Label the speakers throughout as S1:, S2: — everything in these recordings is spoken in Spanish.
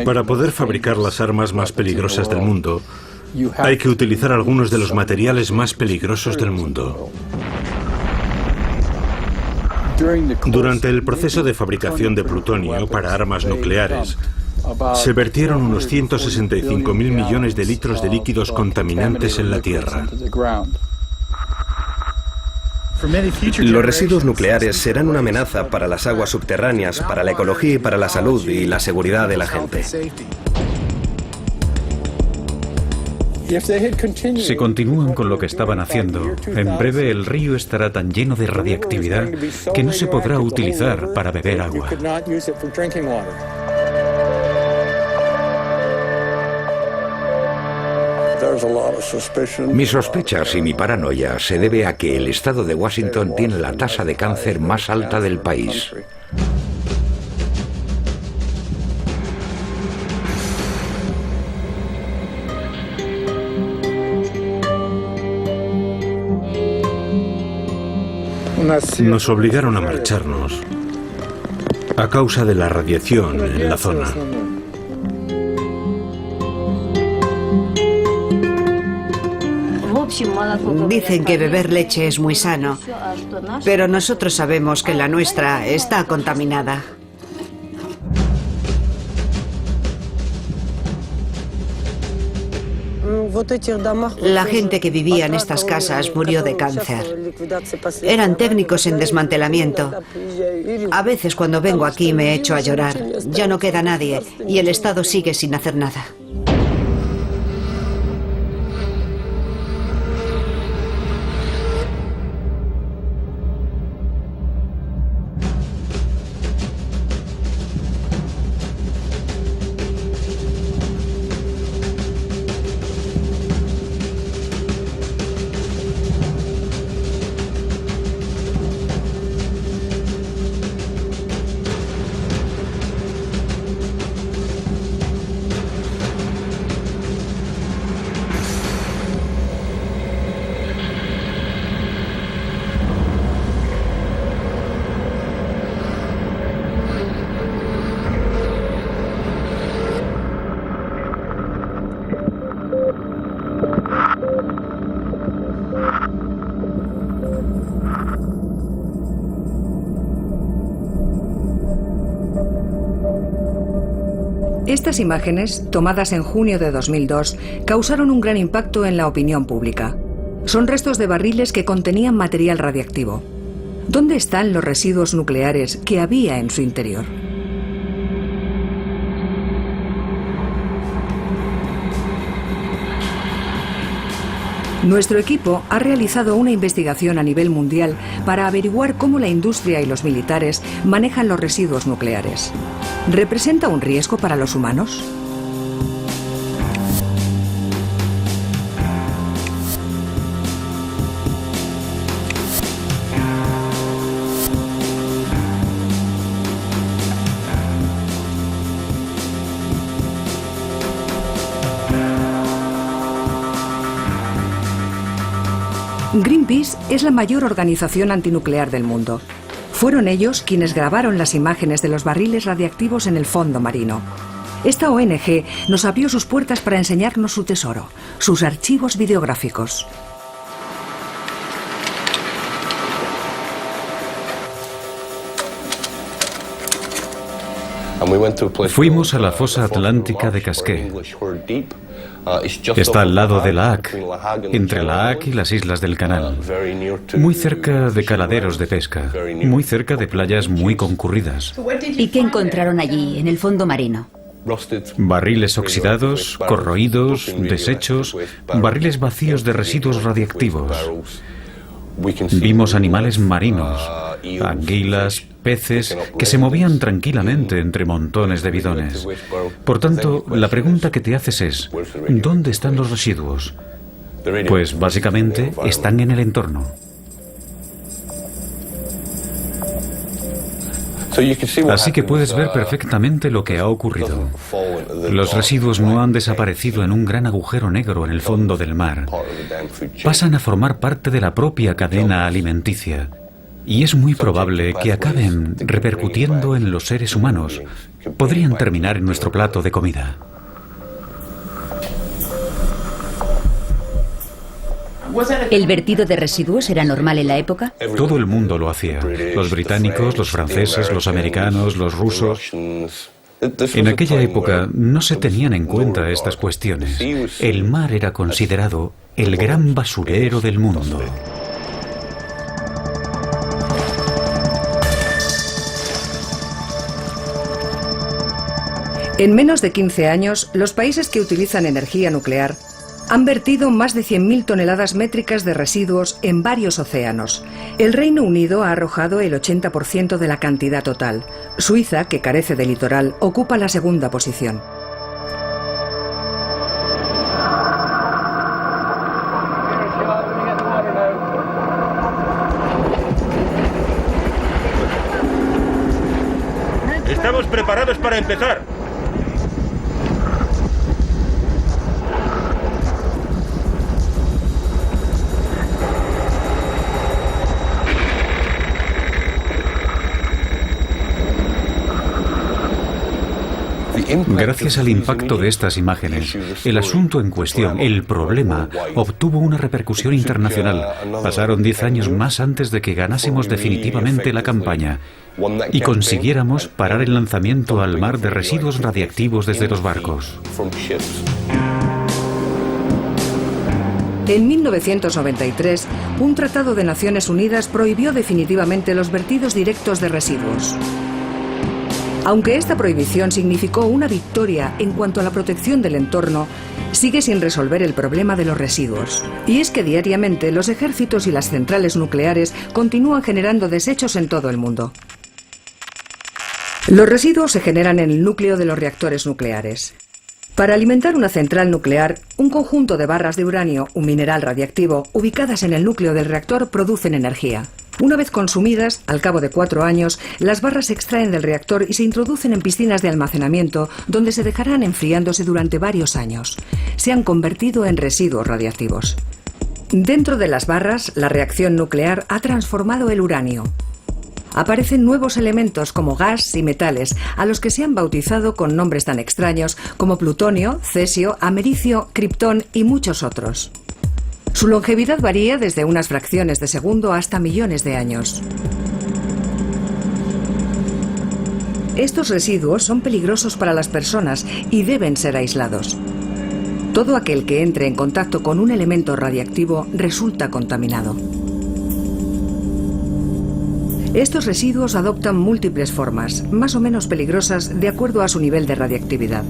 S1: Para poder fabricar las armas más peligrosas del mundo, hay que utilizar algunos de los materiales más peligrosos del mundo. Durante el proceso de fabricación de plutonio para armas nucleares, se vertieron unos 165.000 millones de litros de líquidos contaminantes en la Tierra.
S2: Los residuos nucleares serán una amenaza para las aguas subterráneas, para la ecología y para la salud y la seguridad de la gente.
S3: Si continúan con lo que estaban haciendo, en breve el río estará tan lleno de radiactividad que no se podrá utilizar para beber agua.
S4: Mis sospechas y mi paranoia se debe a que el estado de Washington tiene la tasa de cáncer más alta del país.
S1: Nos obligaron a marcharnos a causa de la radiación en la zona.
S5: Dicen que beber leche es muy sano, pero nosotros sabemos que la nuestra está contaminada. La gente que vivía en estas casas murió de cáncer. Eran técnicos en desmantelamiento. A veces cuando vengo aquí me echo a llorar. Ya no queda nadie y el Estado sigue sin hacer nada.
S6: Estas imágenes, tomadas en junio de 2002, causaron un gran impacto en la opinión pública. Son restos de barriles que contenían material radiactivo. ¿Dónde están los residuos nucleares que había en su interior? Nuestro equipo ha realizado una investigación a nivel mundial para averiguar cómo la industria y los militares manejan los residuos nucleares. ¿Representa un riesgo para los humanos? Greenpeace es la mayor organización antinuclear del mundo. Fueron ellos quienes grabaron las imágenes de los barriles radiactivos en el fondo marino. Esta ONG nos abrió sus puertas para enseñarnos su tesoro, sus archivos videográficos.
S3: Fuimos a la fosa atlántica de Casqué. Está al lado de La Hague, entre La Hague y las islas del Canal, muy cerca de caladeros de pesca, muy cerca de playas muy concurridas.
S7: ¿Y qué encontraron allí, en el fondo marino?
S3: Barriles oxidados, corroídos, desechos, barriles vacíos de residuos radiactivos. Vimos animales marinos, anguilas, peces que se movían tranquilamente entre montones de bidones. Por tanto, la pregunta que te haces es, ¿dónde están los residuos? Pues básicamente están en el entorno. Así que puedes ver perfectamente lo que ha ocurrido. Los residuos no han desaparecido en un gran agujero negro en el fondo del mar. Pasan a formar parte de la propia cadena alimenticia. Y es muy probable que acaben repercutiendo en los seres humanos. Podrían terminar en nuestro plato de comida.
S7: ¿El vertido de residuos era normal en la época?
S3: Todo el mundo lo hacía. Los británicos, los franceses, los americanos, los rusos. En aquella época no se tenían en cuenta estas cuestiones. El mar era considerado el gran basurero del mundo.
S6: En menos de 15 años, los países que utilizan energía nuclear han vertido más de 100.000 toneladas métricas de residuos en varios océanos. El Reino Unido ha arrojado el 80% de la cantidad total. Suiza, que carece de litoral, ocupa la segunda posición.
S8: Estamos preparados para empezar.
S3: Gracias al impacto de estas imágenes, el asunto en cuestión, el problema, obtuvo una repercusión internacional. Pasaron 10 años más antes de que ganásemos definitivamente la campaña y consiguiéramos parar el lanzamiento al mar de residuos radiactivos desde los barcos.
S6: En 1993, un tratado de Naciones Unidas prohibió definitivamente los vertidos directos de residuos. Aunque esta prohibición significó una victoria en cuanto a la protección del entorno, sigue sin resolver el problema de los residuos. Y es que diariamente los ejércitos y las centrales nucleares continúan generando desechos en todo el mundo. Los residuos se generan en el núcleo de los reactores nucleares. Para alimentar una central nuclear, un conjunto de barras de uranio, un mineral radiactivo, ubicadas en el núcleo del reactor, producen energía. Una vez consumidas, al cabo de 4 años, las barras se extraen del reactor y se introducen en piscinas de almacenamiento, donde se dejarán enfriándose durante varios años. Se han convertido en residuos radiactivos. Dentro de las barras, la reacción nuclear ha transformado el uranio. Aparecen nuevos elementos como gas y metales, a los que se han bautizado con nombres tan extraños como plutonio, cesio, americio, kriptón y muchos otros. Su longevidad varía desde unas fracciones de segundo hasta millones de años. Estos residuos son peligrosos para las personas y deben ser aislados. Todo aquel que entre en contacto con un elemento radiactivo resulta contaminado. Estos residuos adoptan múltiples formas, más o menos peligrosas de acuerdo a su nivel de radiactividad.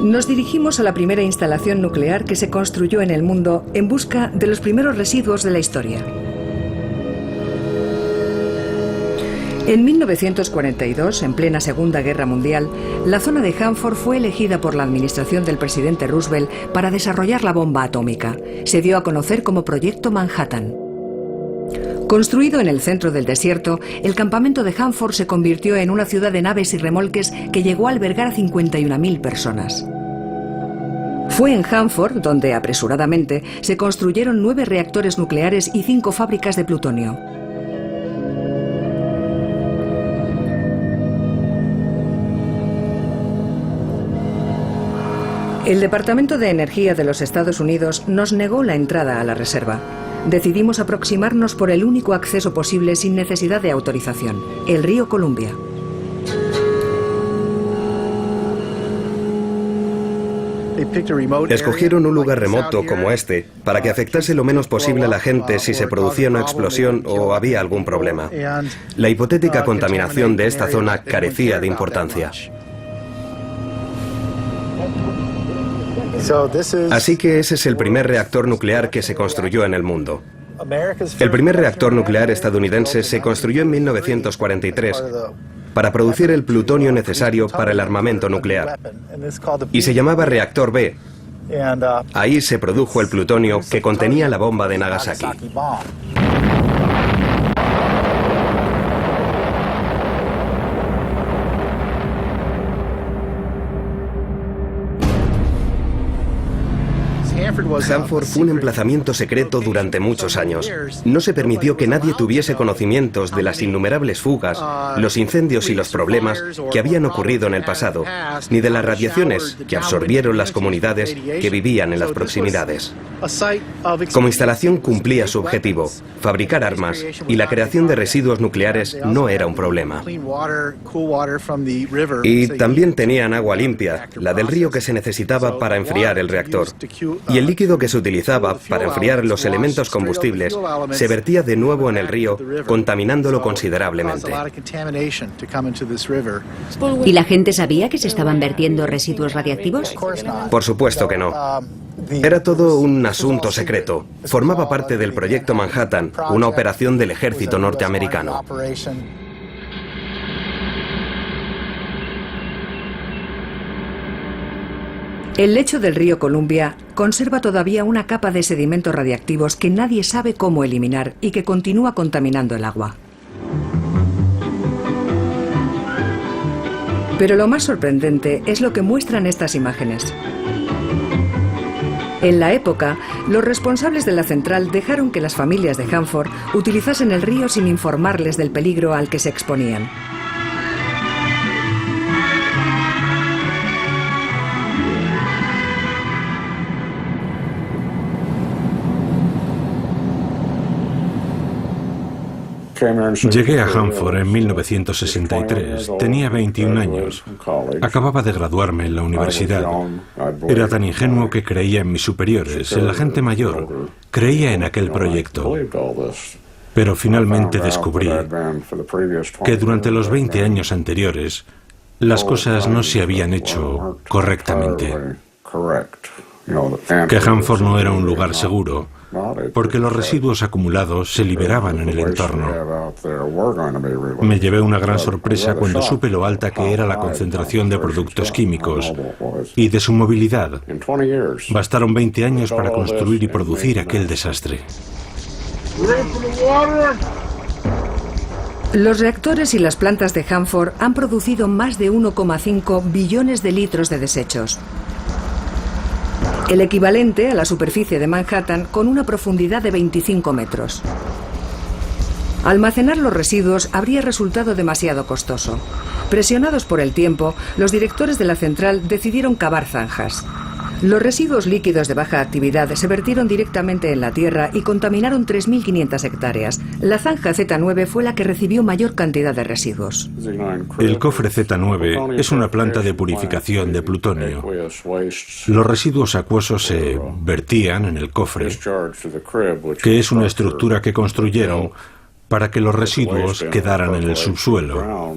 S6: Nos dirigimos a la primera instalación nuclear que se construyó en el mundo en busca de los primeros residuos de la historia. En 1942, en plena Segunda Guerra Mundial, la zona de Hanford fue elegida por la administración del presidente Roosevelt para desarrollar la bomba atómica. Se dio a conocer como Proyecto Manhattan. Construido en el centro del desierto, el campamento de Hanford se convirtió en una ciudad de naves y remolques que llegó a albergar a 51.000 personas. Fue en Hanford donde, apresuradamente, se construyeron 9 reactores nucleares y 5 fábricas de plutonio. El Departamento de Energía de los Estados Unidos nos negó la entrada a la reserva. Decidimos aproximarnos por el único acceso posible sin necesidad de autorización, el río Columbia.
S2: Escogieron un lugar remoto como este para que afectase lo menos posible a la gente si se producía una explosión o había algún problema. La hipotética contaminación de esta zona carecía de importancia. Así que ese es el primer reactor nuclear que se construyó en el mundo. El primer reactor nuclear estadounidense se construyó en 1943 para producir el plutonio necesario para el armamento nuclear y se llamaba Reactor B, Ahí se produjo el plutonio que contenía la bomba de Nagasaki. Hanford fue un emplazamiento secreto durante muchos años. No se permitió que nadie tuviese conocimientos de las innumerables fugas, los incendios y los problemas que habían ocurrido en el pasado, ni de las radiaciones que absorbieron las comunidades que vivían en las proximidades. Como instalación cumplía su objetivo, fabricar armas, y la creación de residuos nucleares no era un problema. Y también tenían agua limpia, la del río que se necesitaba para enfriar el reactor. Y el líquido que se utilizaba para enfriar los elementos combustibles se vertía de nuevo en el río, contaminándolo considerablemente.
S7: ¿Y la gente sabía que se estaban vertiendo residuos radiactivos?
S2: Por supuesto que no. Era todo un asunto secreto. Formaba parte del Proyecto Manhattan, una operación del ejército norteamericano.
S6: El lecho del río Columbia conserva todavía una capa de sedimentos radiactivos que nadie sabe cómo eliminar y que continúa contaminando el agua. Pero lo más sorprendente es lo que muestran estas imágenes. En la época, los responsables de la central dejaron que las familias de Hanford utilizasen el río sin informarles del peligro al que se exponían.
S1: Llegué a Hanford en 1963. Tenía 21 años. Acababa de graduarme en la universidad. Era tan ingenuo que creía en mis superiores, en la gente mayor. Creía en aquel proyecto. Pero finalmente descubrí que durante los 20 años anteriores las cosas no se habían hecho correctamente. Que Hanford no era un lugar seguro, porque los residuos acumulados se liberaban en el entorno. Me llevé una gran sorpresa cuando supe lo alta que era la concentración de productos químicos y de su movilidad. Bastaron 20 años para construir y producir aquel desastre.
S6: Los reactores y las plantas de Hanford han producido más de 1,5 billones de litros de desechos. El equivalente a la superficie de Manhattan con una profundidad de 25 metros. Almacenar los residuos habría resultado demasiado costoso. Presionados por el tiempo, los directores de la central decidieron cavar zanjas. Los residuos líquidos de baja actividad se vertieron directamente en la tierra y contaminaron 3.500 hectáreas. La zanja Z9 fue la que recibió mayor cantidad de residuos.
S1: El cofre Z9 es una planta de purificación de plutonio. Los residuos acuosos se vertían en el cofre, que es una estructura que construyeron para que los residuos quedaran en el subsuelo.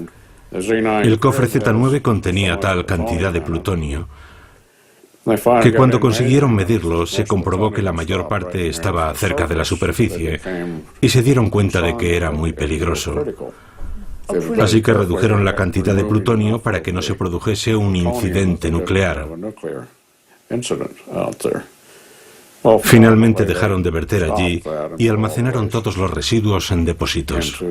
S1: El cofre Z9 contenía tal cantidad de plutonio que cuando consiguieron medirlo se comprobó que la mayor parte estaba cerca de la superficie y se dieron cuenta de que era muy peligroso. Así que redujeron la cantidad de plutonio para que no se produjese un incidente nuclear. Finalmente dejaron de verter allí y almacenaron todos los residuos en depósitos.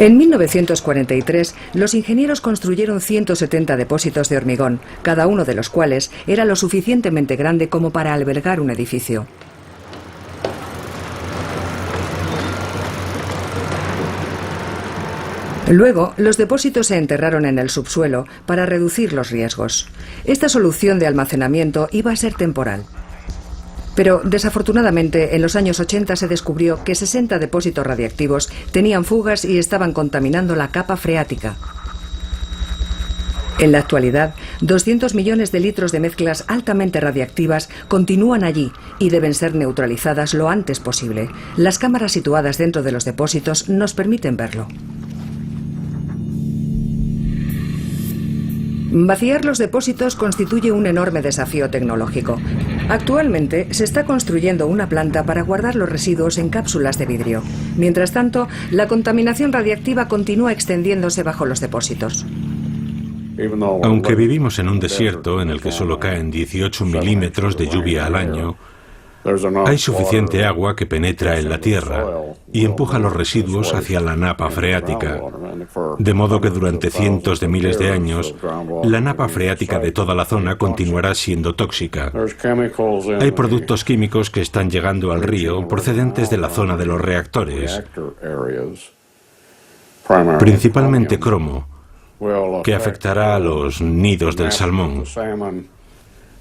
S6: En 1943, los ingenieros construyeron 170 depósitos de hormigón, cada uno de los cuales era lo suficientemente grande como para albergar un edificio. Luego, los depósitos se enterraron en el subsuelo para reducir los riesgos. Esta solución de almacenamiento iba a ser temporal. Pero, desafortunadamente, en los años 80 se descubrió que 60 depósitos radiactivos tenían fugas y estaban contaminando la capa freática. En la actualidad, 200 millones de litros de mezclas altamente radiactivas continúan allí y deben ser neutralizadas lo antes posible. Las cámaras situadas dentro de los depósitos nos permiten verlo. Vaciar los depósitos constituye un enorme desafío tecnológico. Actualmente se está construyendo una planta para guardar los residuos en cápsulas de vidrio. Mientras tanto, la contaminación radiactiva continúa extendiéndose bajo los depósitos.
S1: Aunque vivimos en un desierto en el que solo caen 18 milímetros de lluvia al año, hay suficiente agua que penetra en la tierra y empuja los residuos hacia la napa freática, de modo que durante cientos de miles de años, la napa freática de toda la zona continuará siendo tóxica. Hay productos químicos que están llegando al río procedentes de la zona de los reactores, principalmente cromo, que afectará a los nidos del salmón.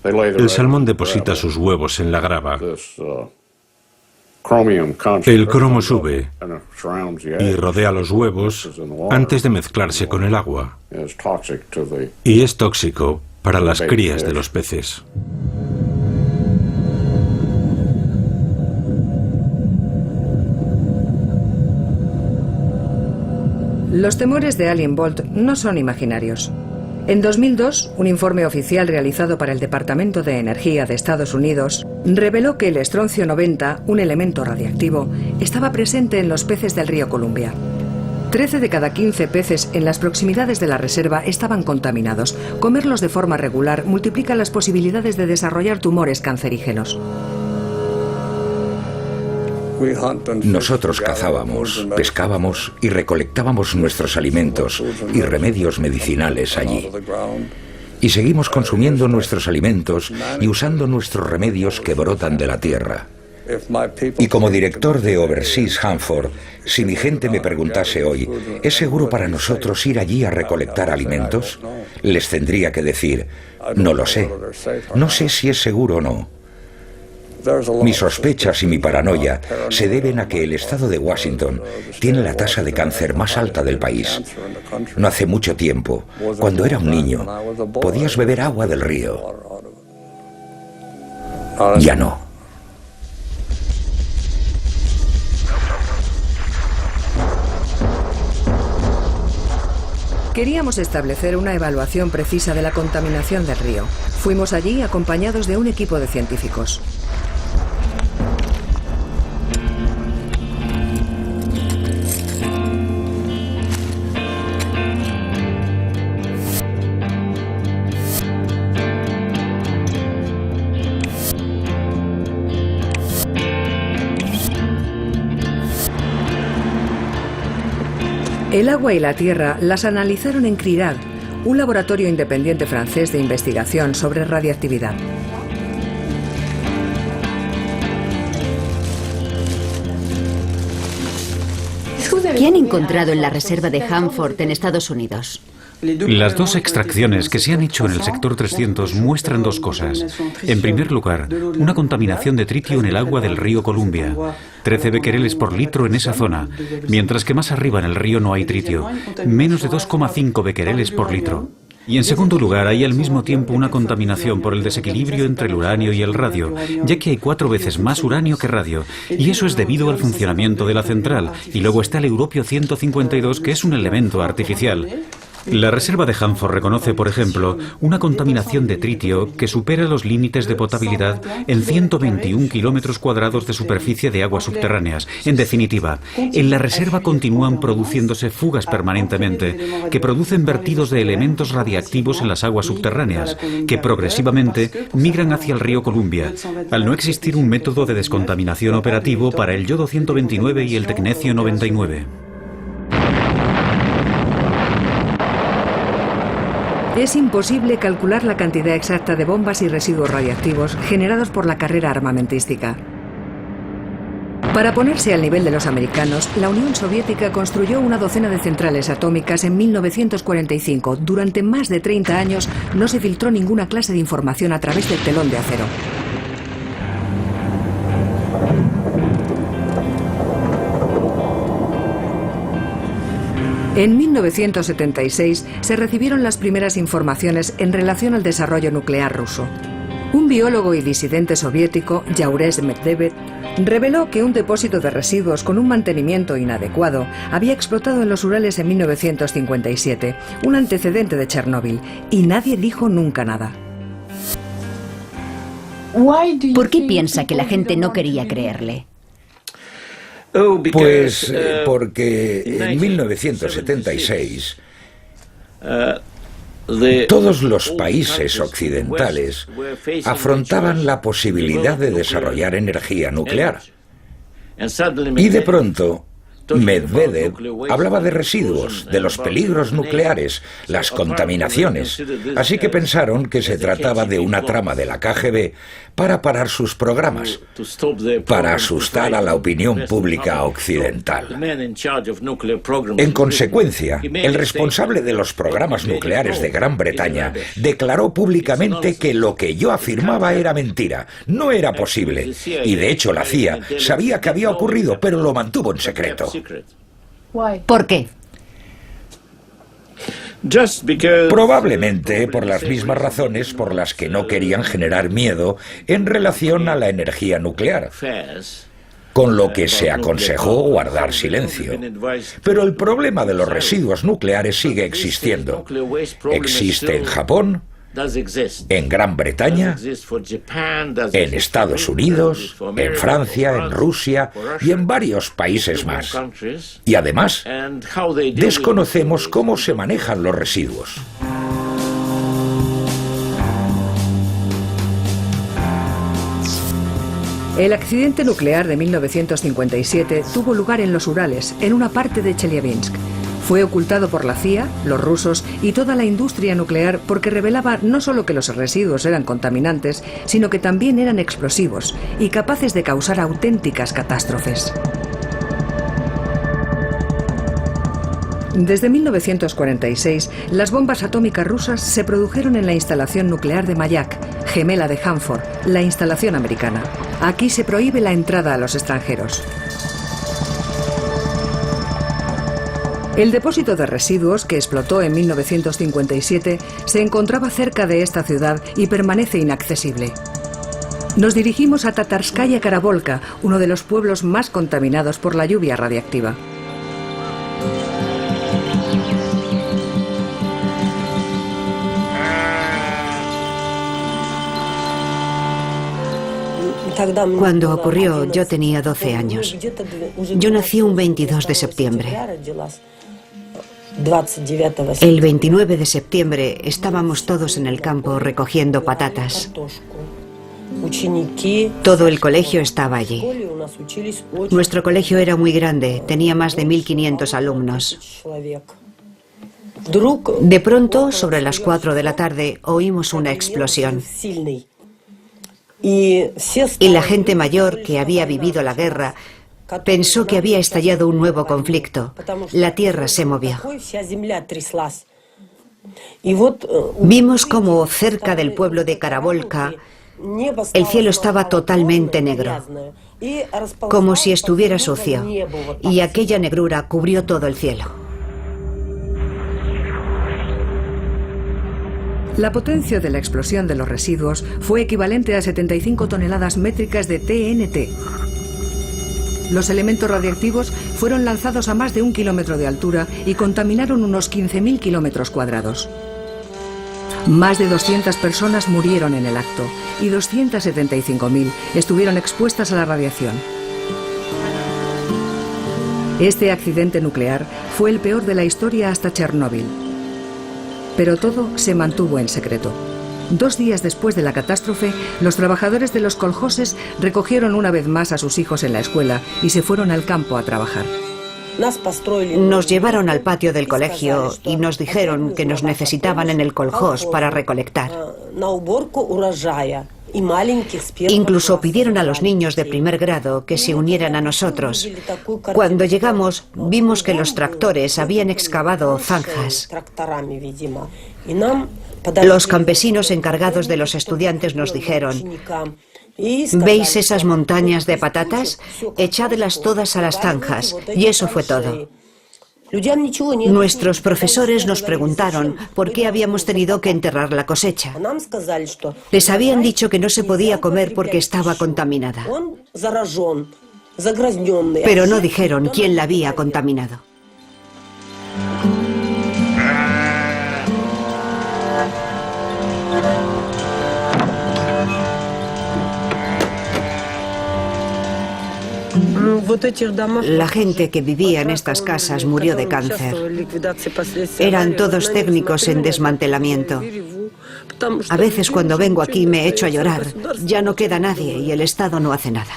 S1: El salmón deposita sus huevos en la grava. El cromo sube y rodea los huevos antes de mezclarse con el agua. Y es tóxico para las crías de los peces.
S6: Los temores de Alien Bolt no son imaginarios. En 2002, un informe oficial realizado para el Departamento de Energía de Estados Unidos reveló que el estroncio 90, un elemento radiactivo, estaba presente en los peces del río Columbia. 13 de cada 15 peces en las proximidades de la reserva estaban contaminados. Comerlos de forma regular multiplica las posibilidades de desarrollar tumores cancerígenos.
S4: Nosotros cazábamos, pescábamos y recolectábamos nuestros alimentos y remedios medicinales allí. Y seguimos consumiendo nuestros alimentos y usando nuestros remedios que brotan de la tierra. Y como director de Overseas Hanford, si mi gente me preguntase hoy, ¿es seguro para nosotros ir allí a recolectar alimentos? Les tendría que decir, no lo sé. No sé si es seguro o no. Mis sospechas y mi paranoia se deben a que el estado de Washington tiene la tasa de cáncer más alta del país. No hace mucho tiempo, cuando era un niño, podías beber agua del río. Ya no.
S6: Queríamos establecer una evaluación precisa de la contaminación del río. Fuimos allí acompañados de un equipo de científicos. El agua y la tierra las analizaron en CRIRAD, un laboratorio independiente francés de investigación sobre radiactividad.
S7: ¿Qué han encontrado en la reserva de Hanford en Estados Unidos?
S3: Las dos extracciones que se han hecho en el sector 300 muestran dos cosas. En primer lugar, una contaminación de tritio en el agua del río Columbia. 13 becquereles por litro en esa zona, mientras que más arriba en el río no hay tritio. Menos de 2,5 becquereles por litro. Y en segundo lugar, hay al mismo tiempo una contaminación por el desequilibrio entre el uranio y el radio, ya que hay 4 veces más uranio que radio, y eso es debido al funcionamiento de la central. Y luego está el europio 152, que es un elemento artificial. La reserva de Hanford reconoce, por ejemplo, una contaminación de tritio que supera los límites de potabilidad en 121 kilómetros cuadrados de superficie de aguas subterráneas. En definitiva, en la reserva continúan produciéndose fugas permanentemente, que producen vertidos de elementos radiactivos en las aguas subterráneas, que progresivamente migran hacia el río Columbia, al no existir un método de descontaminación operativo para el yodo 129 y el tecnecio 99.
S6: Es imposible calcular la cantidad exacta de bombas y residuos radiactivos generados por la carrera armamentística. Para ponerse al nivel de los americanos, la Unión Soviética construyó una docena de centrales atómicas en 1945. Durante más de 30 años no se filtró ninguna clase de información a través del telón de acero. En 1976 se recibieron las primeras informaciones en relación al desarrollo nuclear ruso. Un biólogo y disidente soviético, Yaures Medvedev, reveló que un depósito de residuos con un mantenimiento inadecuado había explotado en los Urales en 1957, un antecedente de Chernóbil, y nadie dijo nunca nada.
S7: ¿Por qué piensa que la gente no quería creerle?
S4: Pues porque en 1976 todos los países occidentales afrontaban la posibilidad de desarrollar energía nuclear. Y de pronto, Medvedev hablaba de residuos, de los peligros nucleares, las contaminaciones, así que pensaron que se trataba de una trama de la KGB para parar sus programas, para asustar a la opinión pública occidental. En consecuencia, el responsable de los programas nucleares de Gran Bretaña declaró públicamente que lo que yo afirmaba era mentira, no era posible, y de hecho la CIA sabía que había ocurrido, pero lo mantuvo en secreto.
S7: ¿Por qué?
S4: Probablemente por las mismas razones por las que no querían generar miedo en relación a la energía nuclear, con lo que se aconsejó guardar silencio. Pero el problema de los residuos nucleares sigue existiendo. Existe en Japón, en Gran Bretaña, en Estados Unidos, en Francia, en Rusia y en varios países más. Y además, desconocemos cómo se manejan los residuos.
S6: El accidente nuclear de 1957 tuvo lugar en los Urales, en una parte de Chelyabinsk. Fue ocultado por la CIA, los rusos y toda la industria nuclear porque revelaba no solo que los residuos eran contaminantes, sino que también eran explosivos y capaces de causar auténticas catástrofes. Desde 1946, las bombas atómicas rusas se produjeron en la instalación nuclear de Mayak, gemela de Hanford, la instalación americana. Aquí se prohíbe la entrada a los extranjeros. El depósito de residuos, que explotó en 1957, se encontraba cerca de esta ciudad y permanece inaccesible. Nos dirigimos a Tatarskaya Karavolka, uno de los pueblos más contaminados por la lluvia radiactiva.
S5: Cuando ocurrió, yo tenía 12 años. Yo nací un 22 de septiembre. El 29 de septiembre estábamos todos en el campo recogiendo patatas. Todo el colegio estaba allí. Nuestro colegio era muy grande, tenía más de 1500 alumnos. De pronto, sobre las 4 de la tarde, oímos una explosión. Y la gente mayor que había vivido la guerra pensó que había estallado un nuevo conflicto. La tierra se movió. Vimos como cerca del pueblo de Karavolka el cielo estaba totalmente negro, como si estuviera sucio, y aquella negrura cubrió todo el cielo.
S6: La potencia de la explosión de los residuos fue equivalente a 75 toneladas métricas de TNT. Los elementos radiactivos fueron lanzados a más de 1 kilómetro de altura y contaminaron unos 15.000 kilómetros cuadrados. Más de 200 personas murieron en el acto y 275.000 estuvieron expuestas a la radiación. Este accidente nuclear fue el peor de la historia hasta Chernóbil. Pero todo se mantuvo en secreto. 2 días después de la catástrofe, los trabajadores de los koljoses recogieron una vez más a sus hijos en la escuela y se fueron al campo a trabajar.
S5: Nos llevaron al patio del colegio y nos dijeron que nos necesitaban en el koljós para recolectar. Incluso pidieron a los niños de primer grado que se unieran a nosotros. Cuando llegamos, vimos que los tractores habían excavado zanjas. Los campesinos encargados de los estudiantes nos dijeron: ¿veis esas montañas de patatas? Echadlas todas a las zanjas. Y eso fue todo. Nuestros profesores nos preguntaron por qué habíamos tenido que enterrar la cosecha. Les habían dicho que no se podía comer porque estaba contaminada. Pero no dijeron quién la había contaminado. La gente que vivía en estas casas murió de cáncer. Eran todos técnicos en desmantelamiento. A veces cuando vengo aquí me echo a llorar. Ya no queda nadie y el Estado no hace nada.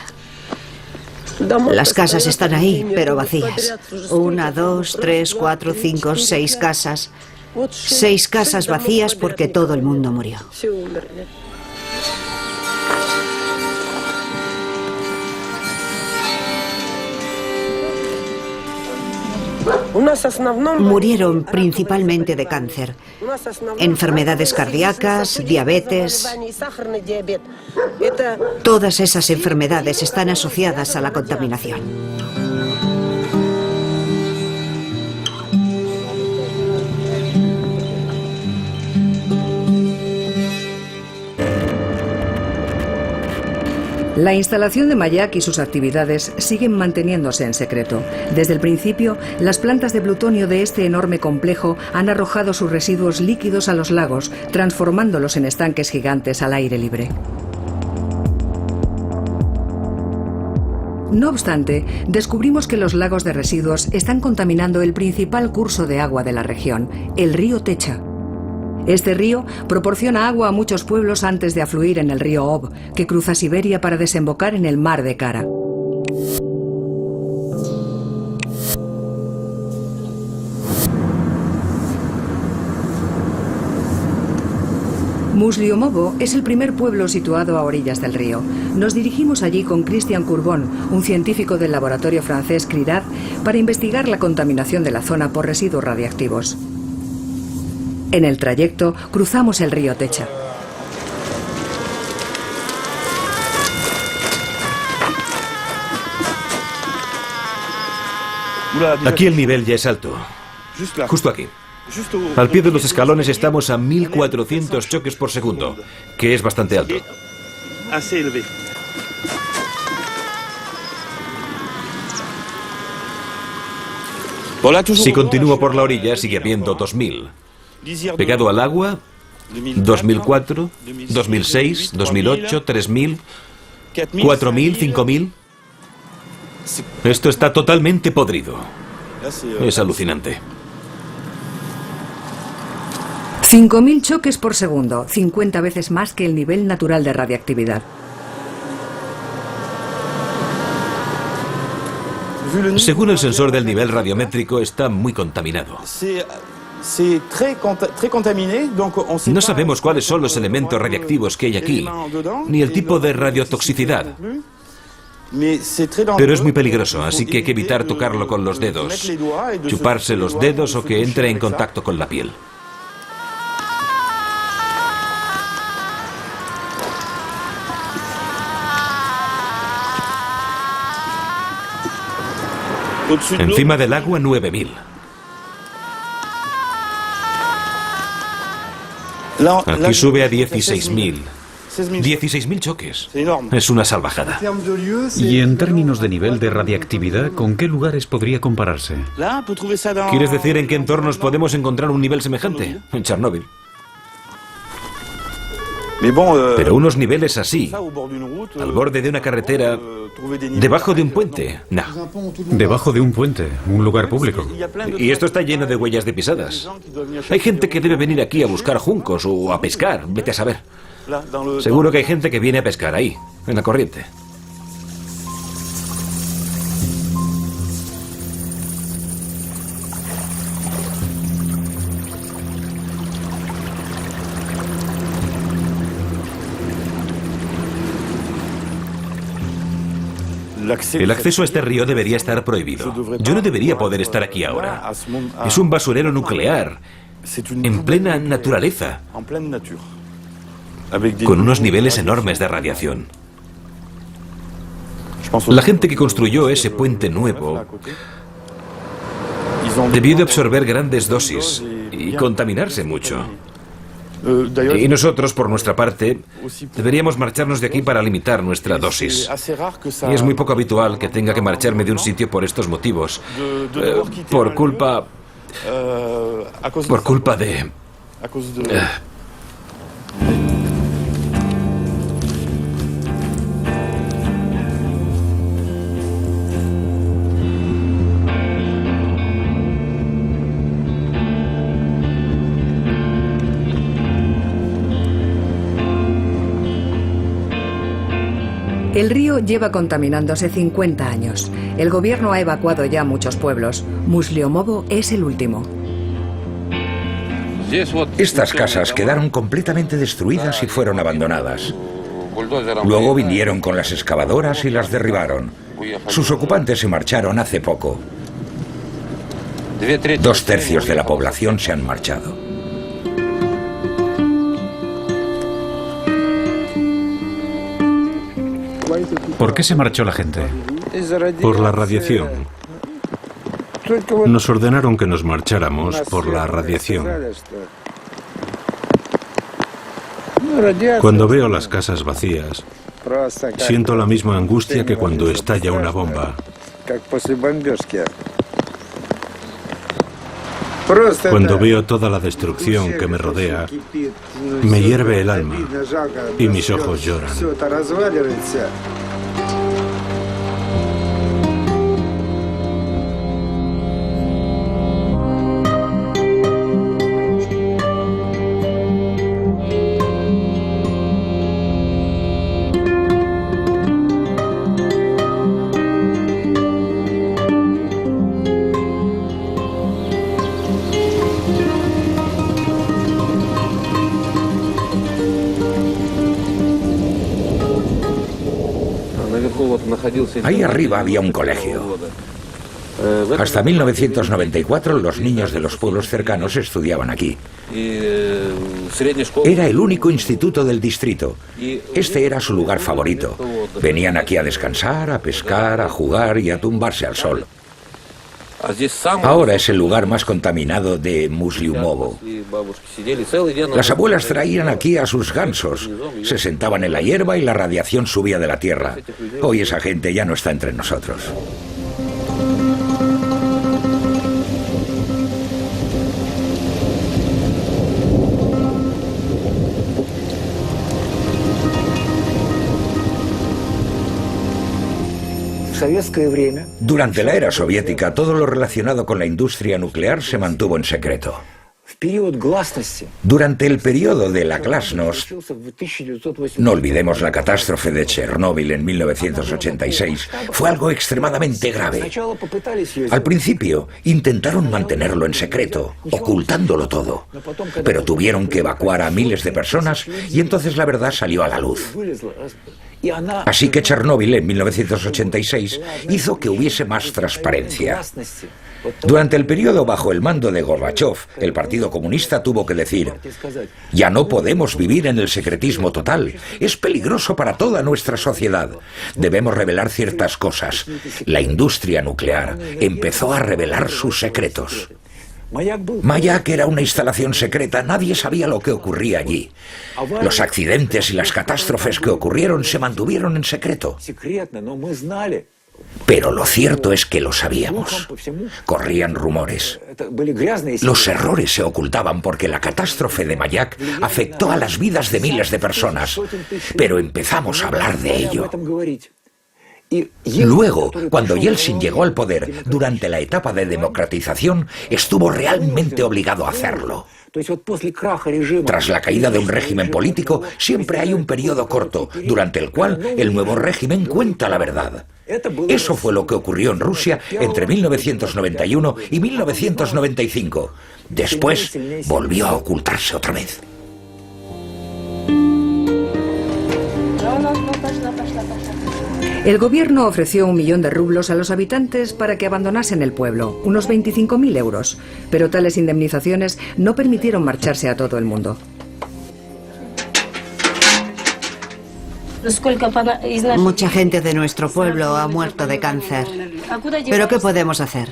S5: Las casas están ahí, pero vacías. 1, 2, 3, 4, 5, 6 casas. 6 casas vacías porque todo el mundo murió. Murieron principalmente de cáncer, enfermedades cardíacas, diabetes. Todas esas enfermedades están asociadas a la contaminación.
S6: La instalación de Mayak y sus actividades siguen manteniéndose en secreto. Desde el principio, las plantas de plutonio de este enorme complejo han arrojado sus residuos líquidos a los lagos, transformándolos en estanques gigantes al aire libre. No obstante, descubrimos que los lagos de residuos están contaminando el principal curso de agua de la región, el río Techa. Este río proporciona agua a muchos pueblos antes de afluir en el río Ob, que cruza Siberia para desembocar en el mar de Kara. Musliomovo es el primer pueblo situado a orillas del río. Nos dirigimos allí con Christian Courbon, un científico del laboratorio francés CRIDAD, para investigar la contaminación de la zona por residuos radiactivos. En el trayecto cruzamos el río Techa.
S9: Aquí el nivel ya es alto. Justo aquí. Al pie de los escalones estamos a 1400 choques por segundo, que es bastante alto. Si continúo por la orilla, sigue habiendo 2000. Pegado al agua, 2004, 2006, 2008, 3000, 4000, 5000. Esto está totalmente podrido. Es alucinante.
S6: 5000 choques por segundo, 50 veces más que el nivel natural de radiactividad.
S9: Según el sensor del nivel radiométrico, está muy contaminado. No sabemos cuáles son los elementos radiactivos que hay aquí, ni el tipo de radiotoxicidad. Pero es muy peligroso, así que hay que evitar tocarlo con los dedos, chuparse los dedos o que entre en contacto con la piel. Encima del agua, 9000. Aquí sube a 16.000. 16.000 choques. Es una salvajada.
S3: Y en términos de nivel de radiactividad, ¿con qué lugares podría compararse?
S9: ¿Quieres decir en qué entornos podemos encontrar un nivel semejante? En Chernóbil. Pero unos niveles así, al borde de una carretera, debajo de un puente, no.
S3: Debajo de un puente, un lugar público.
S9: Y esto está lleno de huellas de pisadas. Hay gente que debe venir aquí a buscar juncos o a pescar, vete a saber. Seguro que hay gente que viene a pescar ahí, en la corriente. El acceso a este río debería estar prohibido. Yo no debería poder estar aquí ahora. Es un basurero nuclear, en plena naturaleza, con unos niveles enormes de radiación. La gente que construyó ese puente nuevo debió de absorber grandes dosis y contaminarse mucho. Y nosotros, por nuestra parte, deberíamos marcharnos de aquí para limitar nuestra dosis. Y es muy poco habitual que tenga que marcharme de un sitio por estos motivos. Por culpa de...
S6: El río lleva contaminándose 50 años. El gobierno ha evacuado ya muchos pueblos. Musliomovo es el último.
S4: Estas casas quedaron completamente destruidas y fueron abandonadas. Luego vinieron con las excavadoras y las derribaron. Sus ocupantes se marcharon hace poco. 2/3 de la población se han marchado.
S3: ¿Por qué se marchó la gente?
S1: Por la radiación. Nos ordenaron que nos marcháramos por la radiación. Cuando veo las casas vacías, siento la misma angustia que cuando estalla una bomba. Cuando veo toda la destrucción que me rodea, me hierve el alma y mis ojos lloran.
S4: Ahí arriba había un colegio. Hasta 1994 los niños de los pueblos cercanos estudiaban aquí. Era el único instituto del distrito. Este era su lugar favorito. Venían aquí a descansar, a pescar, a jugar y a tumbarse al sol. Ahora es el lugar más contaminado de Musliomovo. Las abuelas traían aquí a sus gansos, se sentaban en la hierba y la radiación subía de la tierra. Hoy esa gente ya no está entre nosotros. Durante la era soviética, todo lo relacionado con la industria nuclear se mantuvo en secreto. Durante el periodo de la glasnost, no olvidemos la catástrofe de Chernóbil en 1986, fue algo extremadamente grave. Al principio intentaron mantenerlo en secreto, ocultándolo todo, pero tuvieron que evacuar a miles de personas y entonces la verdad salió a la luz. Así que Chernóbil en 1986 hizo que hubiese más transparencia. Durante el periodo bajo el mando de Gorbachov, el Partido Comunista tuvo que decir: ya no podemos vivir en el secretismo total, es peligroso para toda nuestra sociedad. Debemos revelar ciertas cosas. La industria nuclear empezó a revelar sus secretos. Mayak era una instalación secreta, nadie sabía lo que ocurría allí. Los accidentes y las catástrofes que ocurrieron se mantuvieron en secreto. Pero lo cierto es que lo sabíamos. Corrían rumores. Los errores se ocultaban porque la catástrofe de Mayak afectó a las vidas de miles de personas. Pero empezamos a hablar de ello. Luego, cuando Yeltsin llegó al poder, durante la etapa de democratización, estuvo realmente obligado a hacerlo. Tras la caída de un régimen político, siempre hay un periodo corto, durante el cual el nuevo régimen cuenta la verdad. Eso fue lo que ocurrió en Rusia entre 1991 y 1995. Después, volvió a ocultarse otra vez.
S6: El gobierno ofreció 1 millón de rublos a los habitantes para que abandonasen el pueblo, unos 25.000 euros, pero tales indemnizaciones no permitieron marcharse a todo el mundo.
S5: Mucha gente de nuestro pueblo ha muerto de cáncer. ¿Pero qué podemos hacer?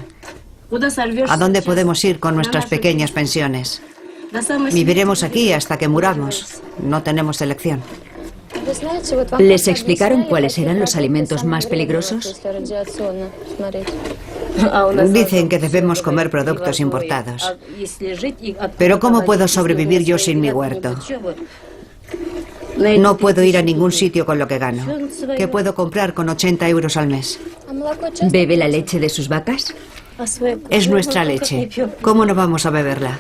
S5: ¿A dónde podemos ir con nuestras pequeñas pensiones? Viviremos aquí hasta que muramos. No tenemos elección.
S7: ¿Les explicaron cuáles eran los alimentos más peligrosos?
S5: Dicen que debemos comer productos importados. Pero ¿cómo puedo sobrevivir yo sin mi huerto? No puedo ir a ningún sitio con lo que gano. ¿Qué puedo comprar con 80 euros al mes?
S7: ¿Bebe la leche de sus vacas?
S5: Es nuestra leche. ¿Cómo no vamos a beberla?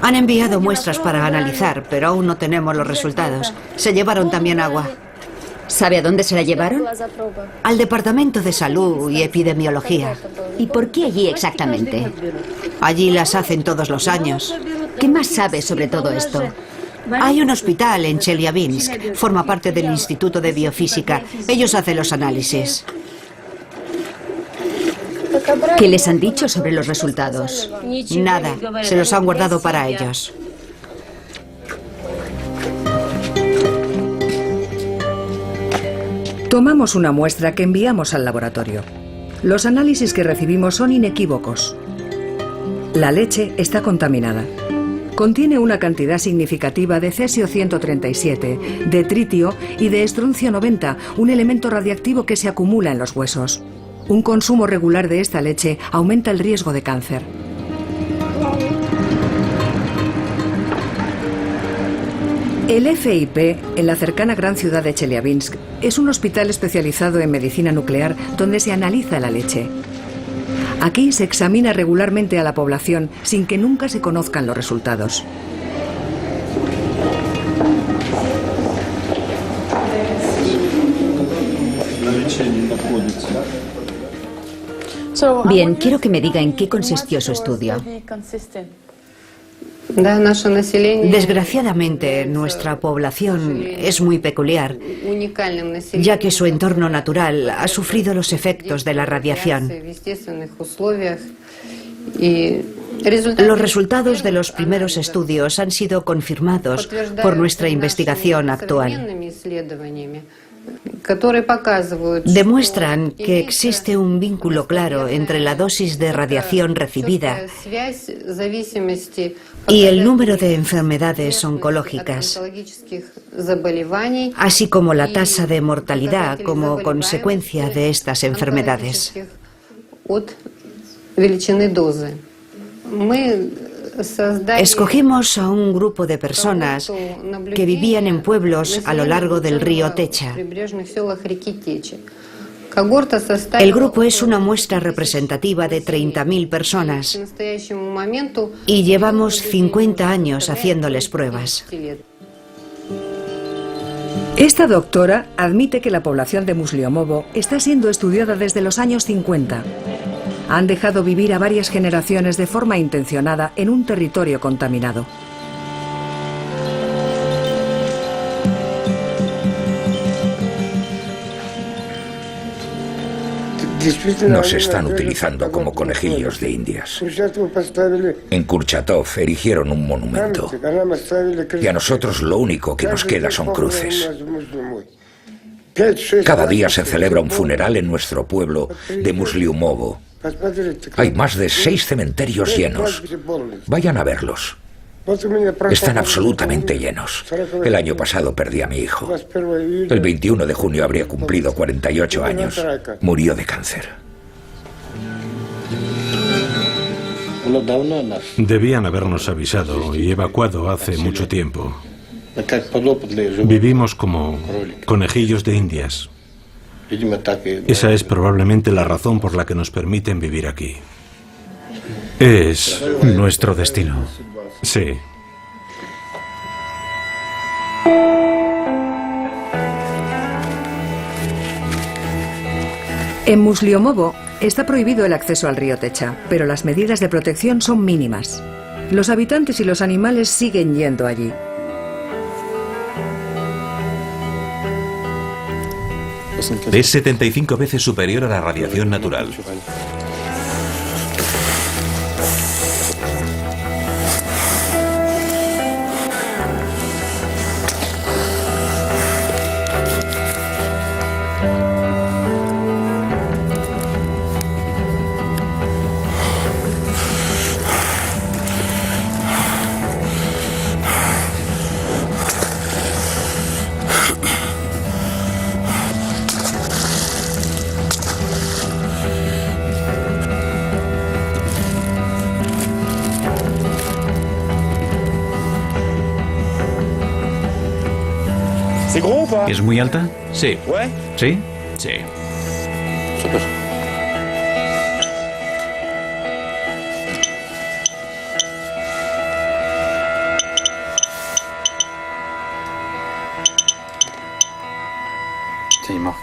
S5: Han enviado muestras para analizar, pero aún no tenemos los resultados. Se llevaron también agua.
S7: ¿Sabe a dónde se la llevaron?
S5: Al Departamento de Salud y Epidemiología.
S7: ¿Y por qué allí exactamente?
S5: Allí las hacen todos los años.
S7: ¿Qué más sabe sobre todo esto?
S5: Hay un hospital en Chelyabinsk. Forma parte del Instituto de Biofísica. Ellos hacen los análisis.
S7: ¿Qué les han dicho sobre los resultados?
S5: Nada. Se los han guardado para ellos.
S6: Tomamos una muestra que enviamos al laboratorio. Los análisis que recibimos son inequívocos. La leche está contaminada. Contiene una cantidad significativa de cesio 137, de tritio y de estroncio 90, un elemento radiactivo que se acumula en los huesos. Un consumo regular de esta leche aumenta el riesgo de cáncer. El FIP, en la cercana gran ciudad de Chelyabinsk, es un hospital especializado en medicina nuclear donde se analiza la leche. Aquí se examina regularmente a la población sin que nunca se conozcan los resultados.
S7: Bien, quiero que me diga en qué consistió su estudio.
S5: Desgraciadamente, nuestra población es muy peculiar, ya que su entorno natural ha sufrido los efectos de la radiación. Los resultados de los primeros estudios han sido confirmados por nuestra investigación actual. Demuestran que existe un vínculo claro entre la dosis de radiación recibida y el número de enfermedades oncológicas, así como la tasa de mortalidad como consecuencia de estas enfermedades. Escogimos a un grupo de personas que vivían en pueblos a lo largo del río Techa. El grupo es una muestra representativa de 30.000 personas y llevamos 50 años haciéndoles pruebas.
S6: Esta doctora admite que la población de Musliomovo está siendo estudiada desde los años 50. Han dejado vivir a varias generaciones de forma intencionada en un territorio contaminado.
S4: Nos están utilizando como conejillos de indias. En Kurchatov erigieron un monumento y a nosotros lo único que nos queda son cruces. Cada día se celebra un funeral en nuestro pueblo de Musliomovo. Hay más de 6 cementerios llenos. Vayan a verlos. Están absolutamente llenos. El año pasado perdí a mi hijo. El 21 de junio habría cumplido 48 años. Murió de cáncer.
S1: Debían habernos avisado y evacuado hace mucho tiempo. Vivimos como conejillos de indias. Esa es probablemente la razón por la que nos permiten vivir aquí. Es
S3: nuestro destino.
S1: Sí.
S6: En Musliomovo está prohibido el acceso al río Techa, pero las medidas de protección son mínimas. Los habitantes y los animales siguen yendo allí.
S10: Es 75 veces superior a la radiación natural.
S3: ¿Es muy alta?
S10: Sí.
S3: ¿Sí?
S10: Sí.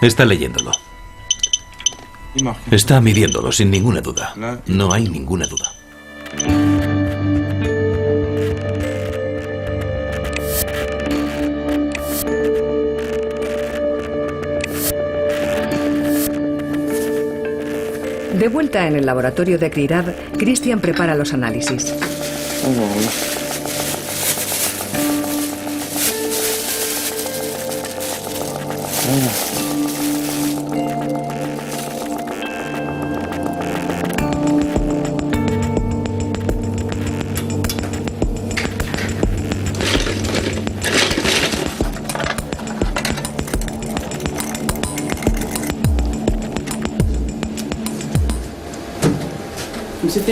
S10: Está leyéndolo. Está midiéndolo, sin ninguna duda. No hay ninguna duda.
S6: De vuelta en el laboratorio de Crirad, Christian prepara los análisis.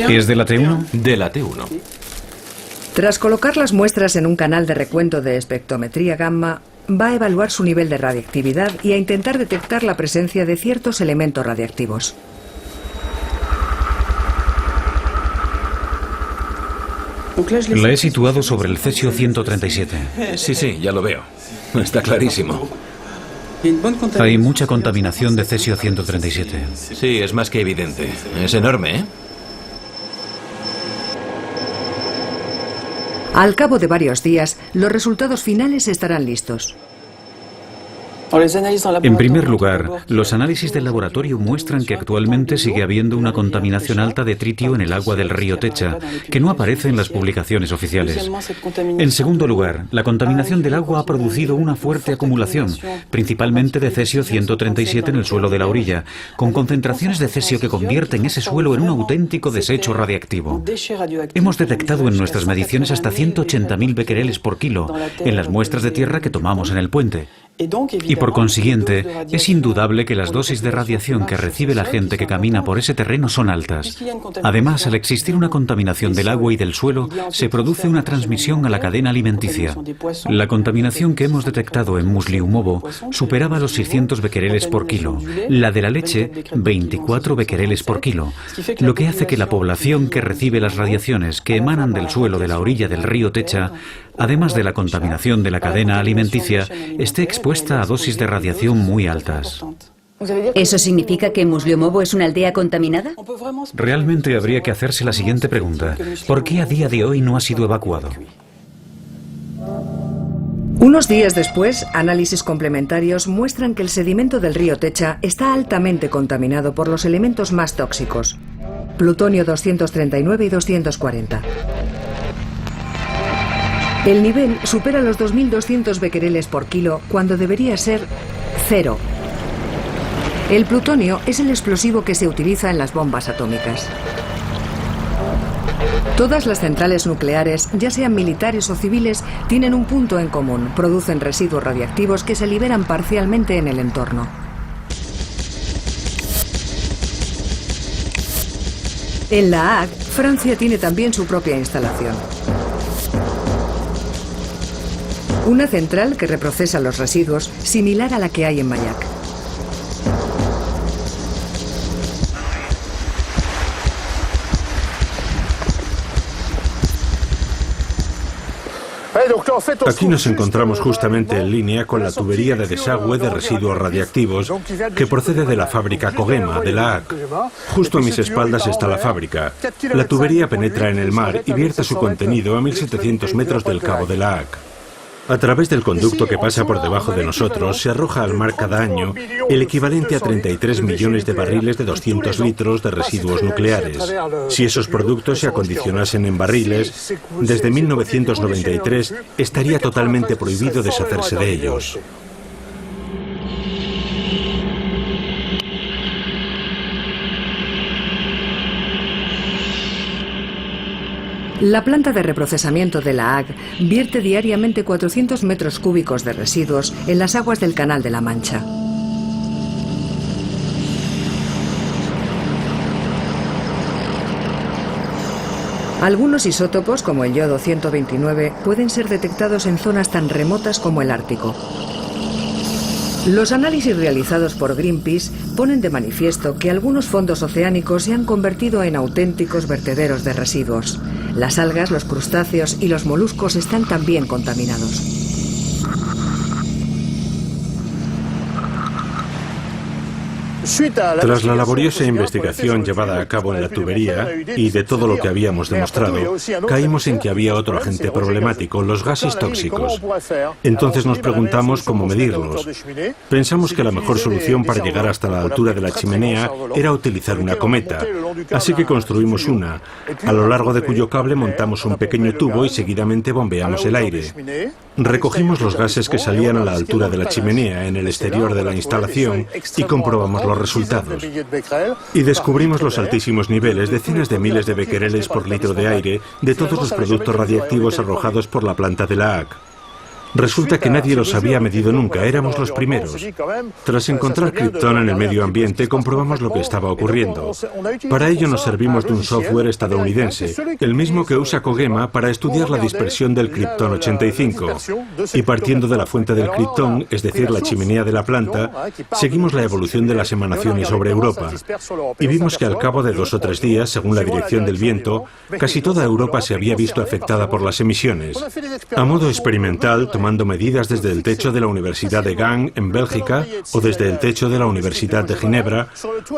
S3: ¿Es de la T1?
S10: De la T1.
S6: Tras colocar las muestras en un canal de recuento de espectrometría gamma, va a evaluar su nivel de radiactividad y a intentar detectar la presencia de ciertos elementos radiactivos.
S3: La he situado sobre el cesio 137.
S10: Sí, ya lo veo. Está clarísimo.
S3: Hay mucha contaminación de cesio 137.
S10: Sí, es más que evidente. Es enorme, ¿eh?
S6: Al cabo de varios días, los resultados finales estarán listos.
S3: En primer lugar, los análisis del laboratorio muestran que actualmente sigue habiendo una contaminación alta de tritio en el agua del río Techa, que no aparece en las publicaciones oficiales. En segundo lugar, la contaminación del agua ha producido una fuerte acumulación, principalmente de cesio 137 en el suelo de la orilla, con concentraciones de cesio que convierten ese suelo en un auténtico desecho radiactivo. Hemos detectado en nuestras mediciones hasta 180.000 becquereles por kilo en las muestras de tierra que tomamos en el puente. Y por consiguiente, es indudable que las dosis de radiación que recibe la gente que camina por ese terreno son altas. Además, al existir una contaminación del agua y del suelo, se produce una transmisión a la cadena alimenticia. La contaminación que hemos detectado en Musliumovo superaba los 600 becquereles por kilo, la de la leche 24 becquereles por kilo, lo que hace que la población que recibe las radiaciones que emanan del suelo de la orilla del río Techa, además de la contaminación de la cadena alimenticia, esté expuesta a dosis de radiación muy altas.
S7: ¿Eso significa que Musliumovo es una aldea contaminada?
S3: Realmente habría que hacerse la siguiente pregunta. ¿Por qué a día de hoy no ha sido evacuado?
S6: Unos días después, análisis complementarios muestran que el sedimento del río Techa está altamente contaminado por los elementos más tóxicos: plutonio 239 y 240. El nivel supera los 2.200 becquereles por kilo cuando debería ser 0. El plutonio es el explosivo que se utiliza en las bombas atómicas. Todas las centrales nucleares, ya sean militares o civiles, tienen un punto en común: producen residuos radiactivos que se liberan parcialmente en el entorno. En La Hague, Francia tiene también su propia instalación. Una central que reprocesa los residuos, similar a la que hay en Mayak.
S1: Aquí nos encontramos justamente en línea con la tubería de desagüe de residuos radiactivos que procede de la fábrica Kogema de La Hague. Justo a mis espaldas está la fábrica. La tubería penetra en el mar y vierte su contenido a 1.700 metros del cabo de La Hague. A través del conducto que pasa por debajo de nosotros se arroja al mar cada año el equivalente a 33 millones de barriles de 200 litros de residuos nucleares. Si esos productos se acondicionasen en barriles, desde 1993 estaría totalmente prohibido deshacerse de ellos.
S6: La planta de reprocesamiento de La Hague vierte diariamente 400 metros cúbicos de residuos en las aguas del Canal de la Mancha. Algunos isótopos, como el yodo 129, pueden ser detectados en zonas tan remotas como el Ártico. Los análisis realizados por Greenpeace ponen de manifiesto que algunos fondos oceánicos se han convertido en auténticos vertederos de residuos. Las algas, los crustáceos y los moluscos están también contaminados.
S1: Tras la laboriosa investigación llevada a cabo en la tubería y de todo lo que habíamos demostrado, caímos en que había otro agente problemático, los gases tóxicos. Entonces nos preguntamos cómo medirlos. Pensamos que la mejor solución para llegar hasta la altura de la chimenea era utilizar una cometa, así que construimos una, a lo largo de cuyo cable montamos un pequeño tubo y seguidamente bombeamos el aire. Recogimos los gases que salían a la altura de la chimenea en el exterior de la instalación y comprobamos los resultados. Y descubrimos los altísimos niveles, decenas de miles de becquereles por litro de aire, de todos los productos radiactivos arrojados por la planta de la ACC. Resulta que nadie los había medido nunca, éramos los primeros. Tras encontrar criptón en el medio ambiente, comprobamos lo que estaba ocurriendo. Para ello nos servimos de un software estadounidense, el mismo que usa Kogema para estudiar la dispersión del criptón 85. Y partiendo de la fuente del criptón, es decir, la chimenea de la planta, seguimos la evolución de las emanaciones sobre Europa. Y vimos que al cabo de 2 o 3 días, según la dirección del viento, casi toda Europa se había visto afectada por las emisiones. A modo experimental, tomando medidas desde el techo de la Universidad de Gand, en Bélgica, o desde el techo de la Universidad de Ginebra,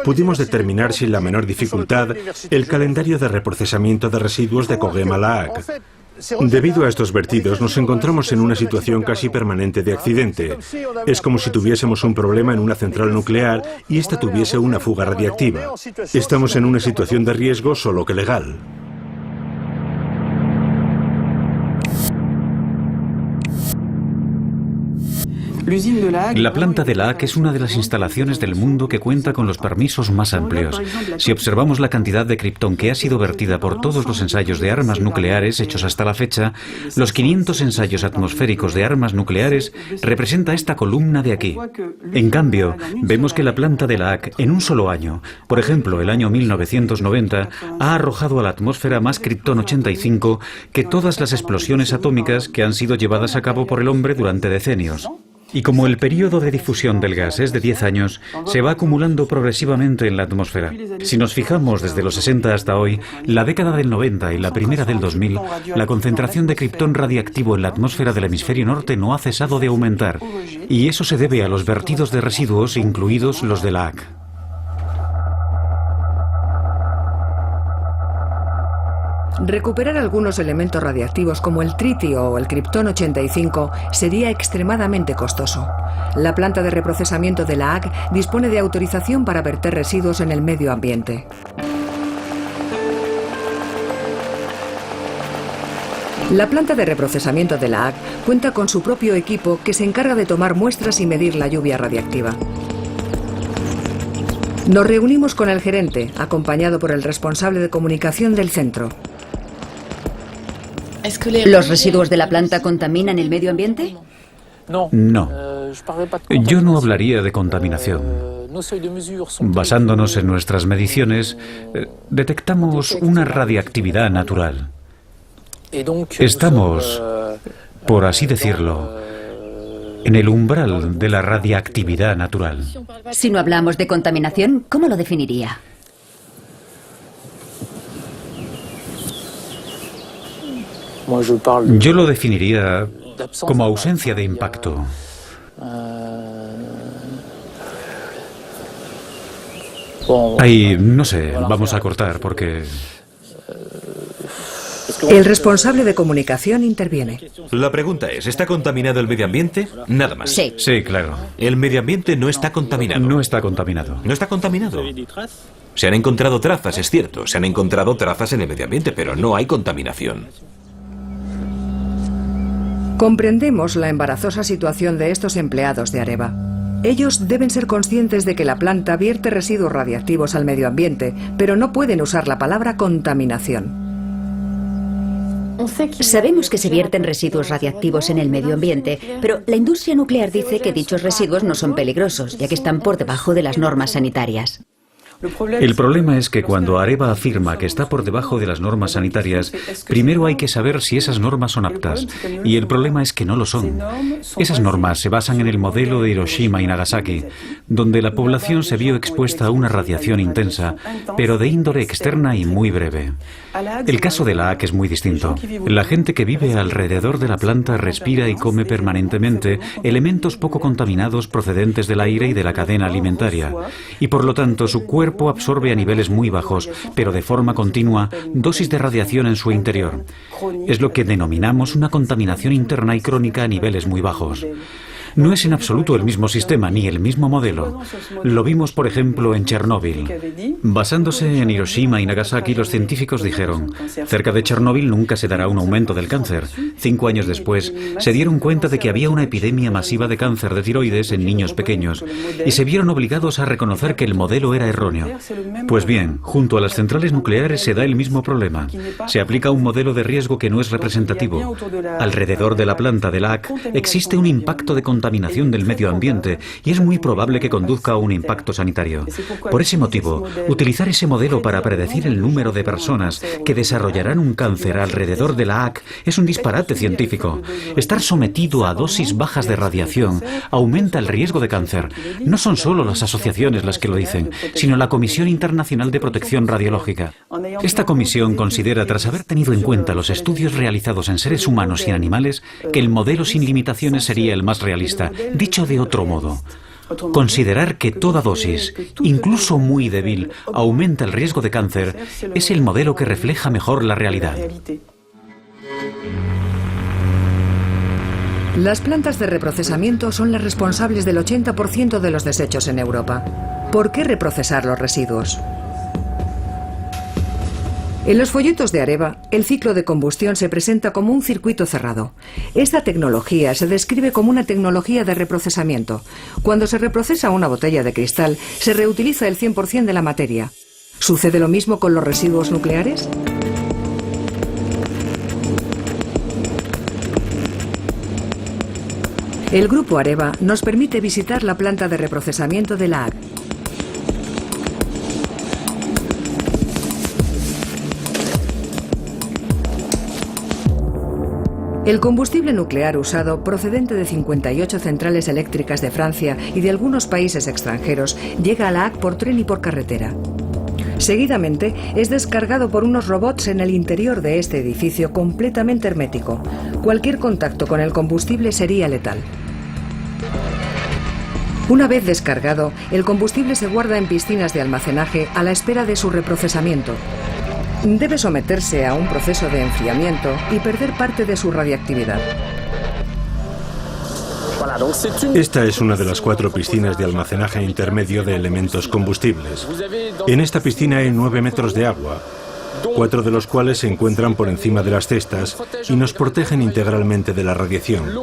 S1: pudimos determinar sin la menor dificultad el calendario de reprocesamiento de residuos de Kogema-La-ACC. Debido a estos vertidos, nos encontramos en una situación casi permanente de accidente. Es como si tuviésemos un problema en una central nuclear y ésta tuviese una fuga radiactiva. Estamos en una situación de riesgo solo que legal.
S3: La planta de la ACC es una de las instalaciones del mundo que cuenta con los permisos más amplios. Si observamos la cantidad de criptón que ha sido vertida por todos los ensayos de armas nucleares hechos hasta la fecha, los 500 ensayos atmosféricos de armas nucleares representa esta columna de aquí. En cambio, vemos que la planta de la ACC en un solo año, por ejemplo el año 1990, ha arrojado a la atmósfera más criptón 85 que todas las explosiones atómicas que han sido llevadas a cabo por el hombre durante decenios. Y como el periodo de difusión del gas es de 10 años, se va acumulando progresivamente en la atmósfera. Si nos fijamos desde los 60 hasta hoy, la década del 90 y la primera del 2000, la concentración de criptón radiactivo en la atmósfera del hemisferio norte no ha cesado de aumentar. Y eso se debe a los vertidos de residuos, incluidos los de la ACC.
S6: Recuperar algunos elementos radiactivos como el tritio o el criptón 85 sería extremadamente costoso. La planta de reprocesamiento de la ACC dispone de autorización para verter residuos en el medio ambiente. La planta de reprocesamiento de la ACC cuenta con su propio equipo que se encarga de tomar muestras y medir la lluvia radiactiva. Nos reunimos con el gerente, acompañado por el responsable de comunicación del centro.
S7: ¿Los residuos de la planta contaminan el medio ambiente?
S3: No. Yo no hablaría de contaminación. Basándonos en nuestras mediciones, detectamos una radiactividad natural. Estamos, por así decirlo, en el umbral de la radiactividad natural.
S7: Si no hablamos de contaminación, ¿cómo lo definiría?
S3: Yo lo definiría como ausencia de impacto. Ahí, no sé, vamos a cortar porque...
S6: El responsable de comunicación interviene.
S9: La pregunta es, ¿está contaminado el medio ambiente? Nada más.
S7: Sí.
S3: Sí, claro.
S9: El medio ambiente no está contaminado.
S3: No está contaminado.
S9: No está contaminado. Se han encontrado trazas, es cierto. Se han encontrado trazas en el medio ambiente, pero no hay contaminación.
S6: Comprendemos la embarazosa situación de estos empleados de Areva. Ellos deben ser conscientes de que la planta vierte residuos radiactivos al medio ambiente, pero no pueden usar la palabra contaminación.
S7: Sabemos que se vierten residuos radiactivos en el medio ambiente, pero la industria nuclear dice que dichos residuos no son peligrosos, ya que están por debajo de las normas sanitarias.
S3: El problema es que cuando Areva afirma que está por debajo de las normas sanitarias, primero hay que saber si esas normas son aptas. Y el problema es que no lo son. Esas normas se basan en el modelo de Hiroshima y Nagasaki, donde la población se vio expuesta a una radiación intensa, pero de índole externa y muy breve. El caso de la AAC es muy distinto. La gente que vive alrededor de la planta respira y come permanentemente elementos poco contaminados procedentes del aire y de la cadena alimentaria, y por lo tanto su cuerpo absorbe a niveles muy bajos, pero de forma continua, dosis de radiación en su interior. Es lo que denominamos una contaminación interna y crónica a niveles muy bajos. No es en absoluto el mismo sistema ni el mismo modelo. Lo vimos, por ejemplo, en Chernóbil. Basándose en Hiroshima y Nagasaki, los científicos dijeron: cerca de Chernóbil nunca se dará un aumento del cáncer. 5 años después, se dieron cuenta de que había una epidemia masiva de cáncer de tiroides en niños pequeños y se vieron obligados a reconocer que el modelo era erróneo. Pues bien, junto a las centrales nucleares se da el mismo problema. Se aplica un modelo de riesgo que no es representativo. Alrededor de la planta de la AAC existe un impacto de contaminación del medio ambiente y es muy probable que conduzca a un impacto sanitario. Por ese motivo, utilizar ese modelo para predecir el número de personas que desarrollarán un cáncer alrededor de la AAC es un disparate científico. Estar sometido a dosis bajas de radiación aumenta el riesgo de cáncer. No son solo las asociaciones las que lo dicen, sino la Comisión Internacional de Protección Radiológica. Esta comisión considera, tras haber tenido en cuenta los estudios realizados en seres humanos y en animales, que el modelo sin limitaciones sería el más realista. Dicho de otro modo, considerar que toda dosis, incluso muy débil, aumenta el riesgo de cáncer es el modelo que refleja mejor la realidad.
S6: Las plantas de reprocesamiento son las responsables del 80% de los desechos en Europa. ¿Por qué reprocesar los residuos? En los folletos de Areva, el ciclo de combustión se presenta como un circuito cerrado. Esta tecnología se describe como una tecnología de reprocesamiento. Cuando se reprocesa una botella de cristal, se reutiliza el 100% de la materia. ¿Sucede lo mismo con los residuos nucleares? El grupo Areva nos permite visitar la planta de reprocesamiento de la AAC. El combustible nuclear usado, procedente de 58 centrales eléctricas de Francia y de algunos países extranjeros, llega a la AAC por tren y por carretera. Seguidamente, es descargado por unos robots en el interior de este edificio completamente hermético. Cualquier contacto con el combustible sería letal. Una vez descargado, el combustible se guarda en piscinas de almacenaje a la espera de su reprocesamiento. Debe someterse a un proceso de enfriamiento y perder parte de su radiactividad.
S1: Esta es una de las 4 piscinas de almacenaje intermedio de elementos combustibles. En esta piscina hay 9 metros de agua, 4 de los cuales se encuentran por encima de las cestas y nos protegen integralmente de la radiación.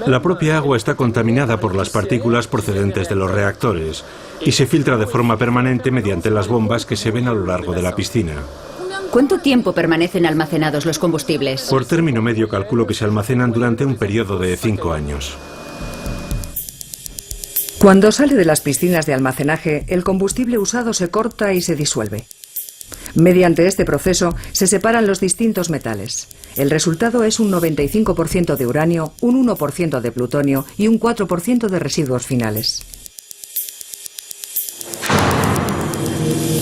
S1: La propia agua está contaminada por las partículas procedentes de los reactores y se filtra de forma permanente mediante las bombas que se ven a lo largo de la piscina.
S7: ¿Cuánto tiempo permanecen almacenados los combustibles?
S1: Por término medio calculo que se almacenan durante un periodo de 5 años.
S6: Cuando sale de las piscinas de almacenaje, el combustible usado se corta y se disuelve. Mediante este proceso se separan los distintos metales. El resultado es un 95% de uranio, un 1% de plutonio y un 4% de residuos finales.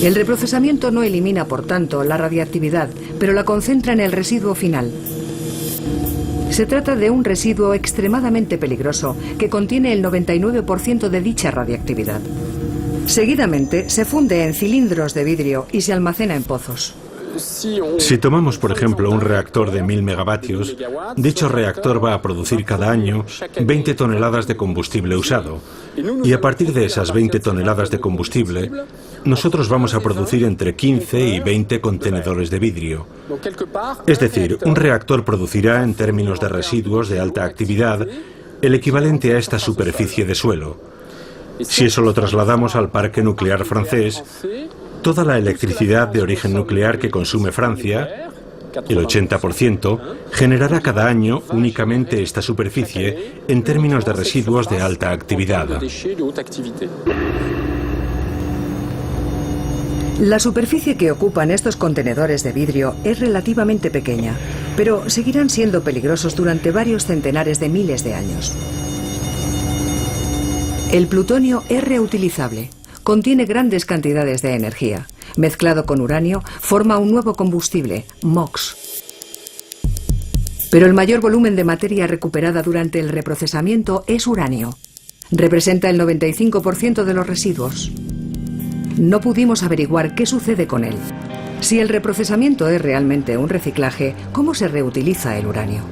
S6: El reprocesamiento no elimina, por tanto, la radiactividad, pero la concentra en el residuo final. Se trata de un residuo extremadamente peligroso que contiene el 99% de dicha radiactividad. Seguidamente, se funde en cilindros de vidrio y se almacena en pozos.
S1: Si tomamos, por ejemplo, un reactor de 1000 megavatios, dicho reactor va a producir cada año 20 toneladas de combustible usado. Y a partir de esas 20 toneladas de combustible, nosotros vamos a producir entre 15 y 20 contenedores de vidrio. Es decir, un reactor producirá, en términos de residuos de alta actividad, el equivalente a esta superficie de suelo. Si eso lo trasladamos al parque nuclear francés, toda la electricidad de origen nuclear que consume Francia, el 80%, generará cada año únicamente esta superficie en términos de residuos de alta actividad.
S6: La superficie que ocupan estos contenedores de vidrio es relativamente pequeña, pero seguirán siendo peligrosos durante varios centenares de miles de años. El plutonio es reutilizable. Contiene grandes cantidades de energía. Mezclado con uranio, forma un nuevo combustible, MOX. Pero el mayor volumen de materia recuperada durante el reprocesamiento es uranio. Representa el 95% de los residuos. No pudimos averiguar qué sucede con él. Si el reprocesamiento es realmente un reciclaje, ¿cómo se reutiliza el uranio?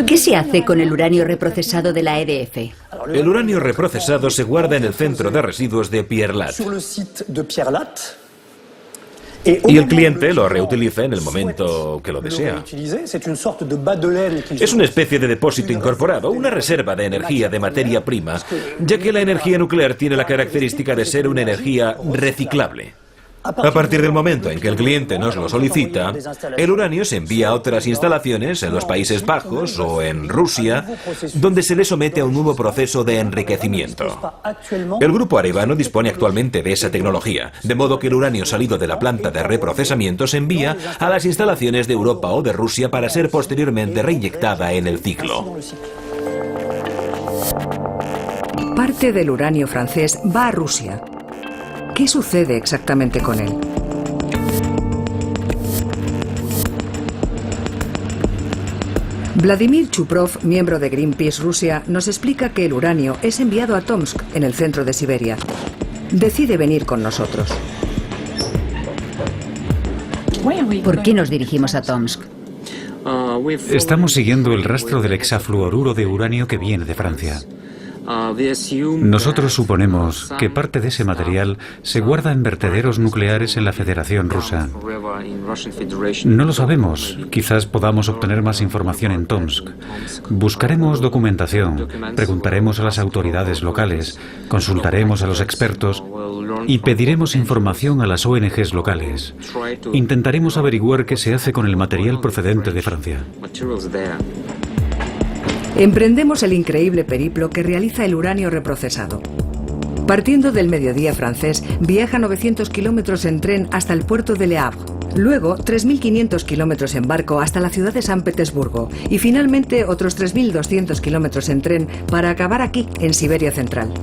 S7: ¿Qué se hace con el uranio reprocesado de la EDF?
S9: El uranio reprocesado se guarda en el centro de residuos de Pierre Lat. Y el cliente lo reutiliza en el momento que lo desea. Es una especie de depósito incorporado, una reserva de energía de materia prima, ya que la energía nuclear tiene la característica de ser una energía reciclable. A partir del momento en que el cliente nos lo solicita, el uranio se envía a otras instalaciones en los Países Bajos o en Rusia, donde se le somete a un nuevo proceso de enriquecimiento. El grupo Arevano dispone actualmente de esa tecnología, de modo que el uranio salido de la planta de reprocesamiento se envía a las instalaciones de Europa o de Rusia para ser posteriormente reinyectada en el ciclo.
S6: Parte del uranio francés va a Rusia. ¿Qué sucede exactamente con él? Vladimir Chuprov, miembro de Greenpeace Rusia, nos explica que el uranio es enviado a Tomsk, en el centro de Siberia. Decide venir con nosotros.
S7: ¿Por qué nos dirigimos a Tomsk?
S3: Estamos siguiendo el rastro del hexafluoruro de uranio que viene de Francia. Nosotros suponemos que parte de ese material se guarda en vertederos nucleares en la Federación Rusa. No lo sabemos. Quizás podamos obtener más información en Tomsk. Buscaremos documentación, preguntaremos a las autoridades locales, consultaremos a los expertos y pediremos información a las ONGs locales. Intentaremos averiguar qué se hace con el material procedente de Francia.
S6: Emprendemos el increíble periplo que realiza el uranio reprocesado. Partiendo del mediodía francés, viaja 900 kilómetros en tren hasta el puerto de Le Havre. Luego, 3.500 kilómetros en barco hasta la ciudad de San Petersburgo. Y finalmente, otros 3.200 kilómetros en tren para acabar aquí, en Siberia Central.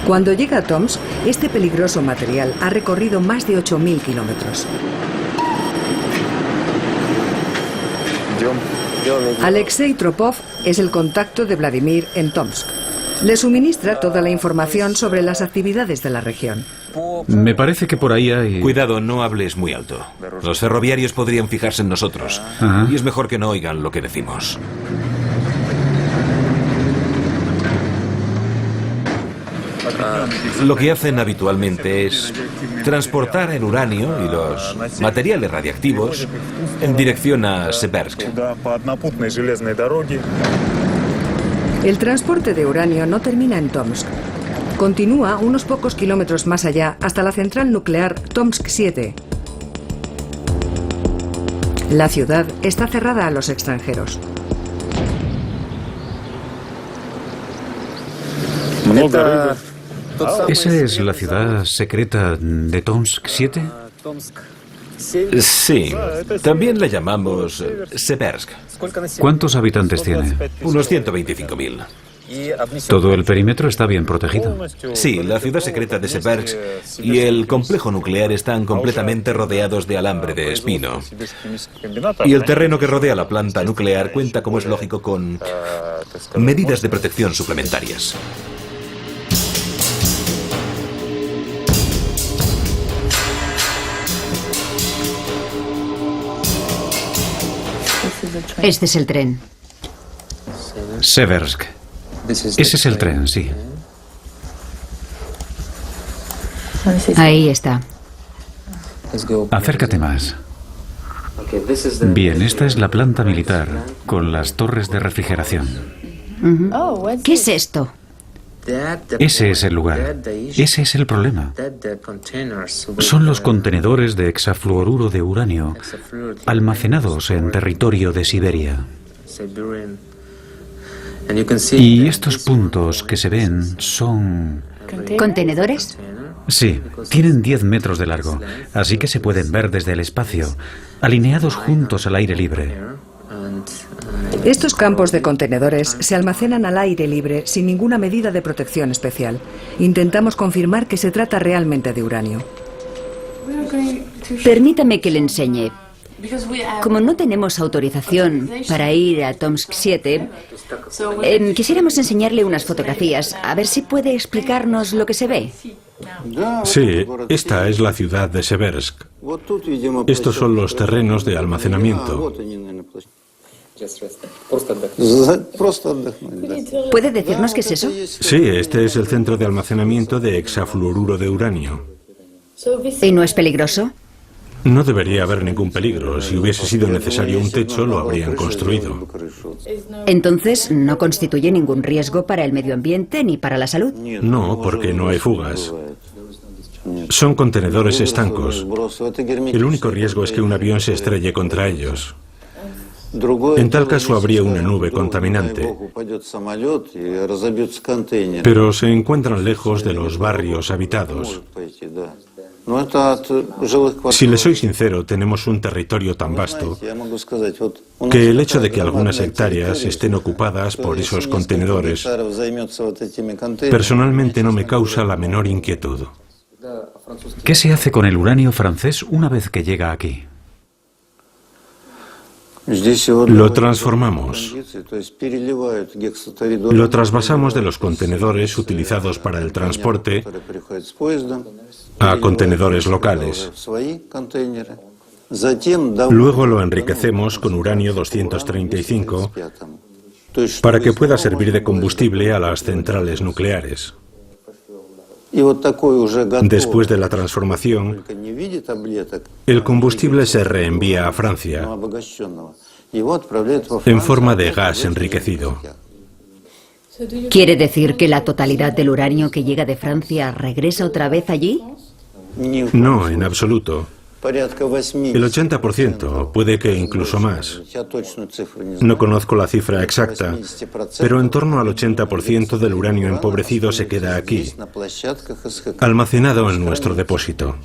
S6: Cuando llega a Tomsk, este peligroso material ha recorrido más de 8.000 kilómetros. Alexei Tropov es el contacto de Vladimir en Tomsk. Le suministra toda la información sobre las actividades de la región.
S3: Me parece que por ahí hay...
S9: Cuidado, no hables muy alto. Los ferroviarios podrían fijarse en nosotros. Y es mejor que no oigan lo que decimos. Lo que hacen habitualmente es transportar el uranio y los materiales radiactivos en dirección a Seversk.
S6: El transporte de uranio no termina en Tomsk. Continúa unos pocos kilómetros más allá hasta la central nuclear Tomsk 7. La ciudad está cerrada a los extranjeros.
S3: ¿Esa es la ciudad secreta de Tomsk 7?
S9: Sí, también la llamamos Seversk.
S3: ¿Cuántos habitantes tiene?
S9: Unos 125.000.
S3: Todo el perímetro está bien protegido.
S9: Sí, la ciudad secreta de Seversk y el complejo nuclear están completamente rodeados de alambre de espino. Y el terreno que rodea la planta nuclear cuenta, como es lógico, con medidas de protección suplementarias.
S7: Este es el tren.
S3: Seversk. Ese es el tren, sí.
S7: Ahí está.
S3: Acércate más. Bien, esta es la planta militar, con las torres de refrigeración.
S7: ¿Qué es esto?
S3: Ese es el lugar. Ese es el problema. Son los contenedores de hexafluoruro de uranio almacenados en territorio de Siberia. Y estos puntos que se ven son...
S7: ¿Contenedores?
S3: Sí, tienen 10 metros de largo, así que se pueden ver desde el espacio, alineados juntos al aire libre.
S6: Estos campos de contenedores se almacenan al aire libre sin ninguna medida de protección especial. Intentamos confirmar que se trata realmente de uranio.
S7: Permítame que le enseñe. Como no tenemos autorización para ir a Tomsk 7, quisiéramos enseñarle unas fotografías, a ver si puede explicarnos lo que se ve.
S1: Sí, esta es la ciudad de Seversk. Estos son los terrenos de almacenamiento.
S7: ¿Puede decirnos qué es eso?
S1: Sí, este es el centro de almacenamiento de hexafluoruro de uranio.
S7: ¿Y no es peligroso?
S1: No debería haber ningún peligro. Si hubiese sido necesario un techo, lo habrían construido.
S7: Entonces, ¿no constituye ningún riesgo para el medio ambiente ni para la salud?
S1: No, porque no hay fugas. Son contenedores estancos. El único riesgo es que un avión se estrelle contra ellos. En tal caso habría una nube contaminante. Pero se encuentran lejos de los barrios habitados. Si le soy sincero, tenemos un territorio tan vasto que el hecho de que algunas hectáreas estén ocupadas por esos contenedores personalmente no me causa la menor inquietud.
S3: ¿Qué se hace con el uranio francés una vez que llega aquí?
S1: Lo transformamos. Lo trasvasamos de los contenedores utilizados para el transporte a contenedores locales. Luego lo enriquecemos con uranio 235 para que pueda servir de combustible a las centrales nucleares. Después de la transformación, el combustible se reenvía a Francia en forma de gas enriquecido.
S7: ¿Quiere decir que la totalidad del uranio que llega de Francia regresa otra vez allí?
S1: No, en absoluto. El 80%, puede que incluso más. No conozco la cifra exacta, pero en torno al 80% del uranio empobrecido se queda aquí, almacenado en nuestro depósito.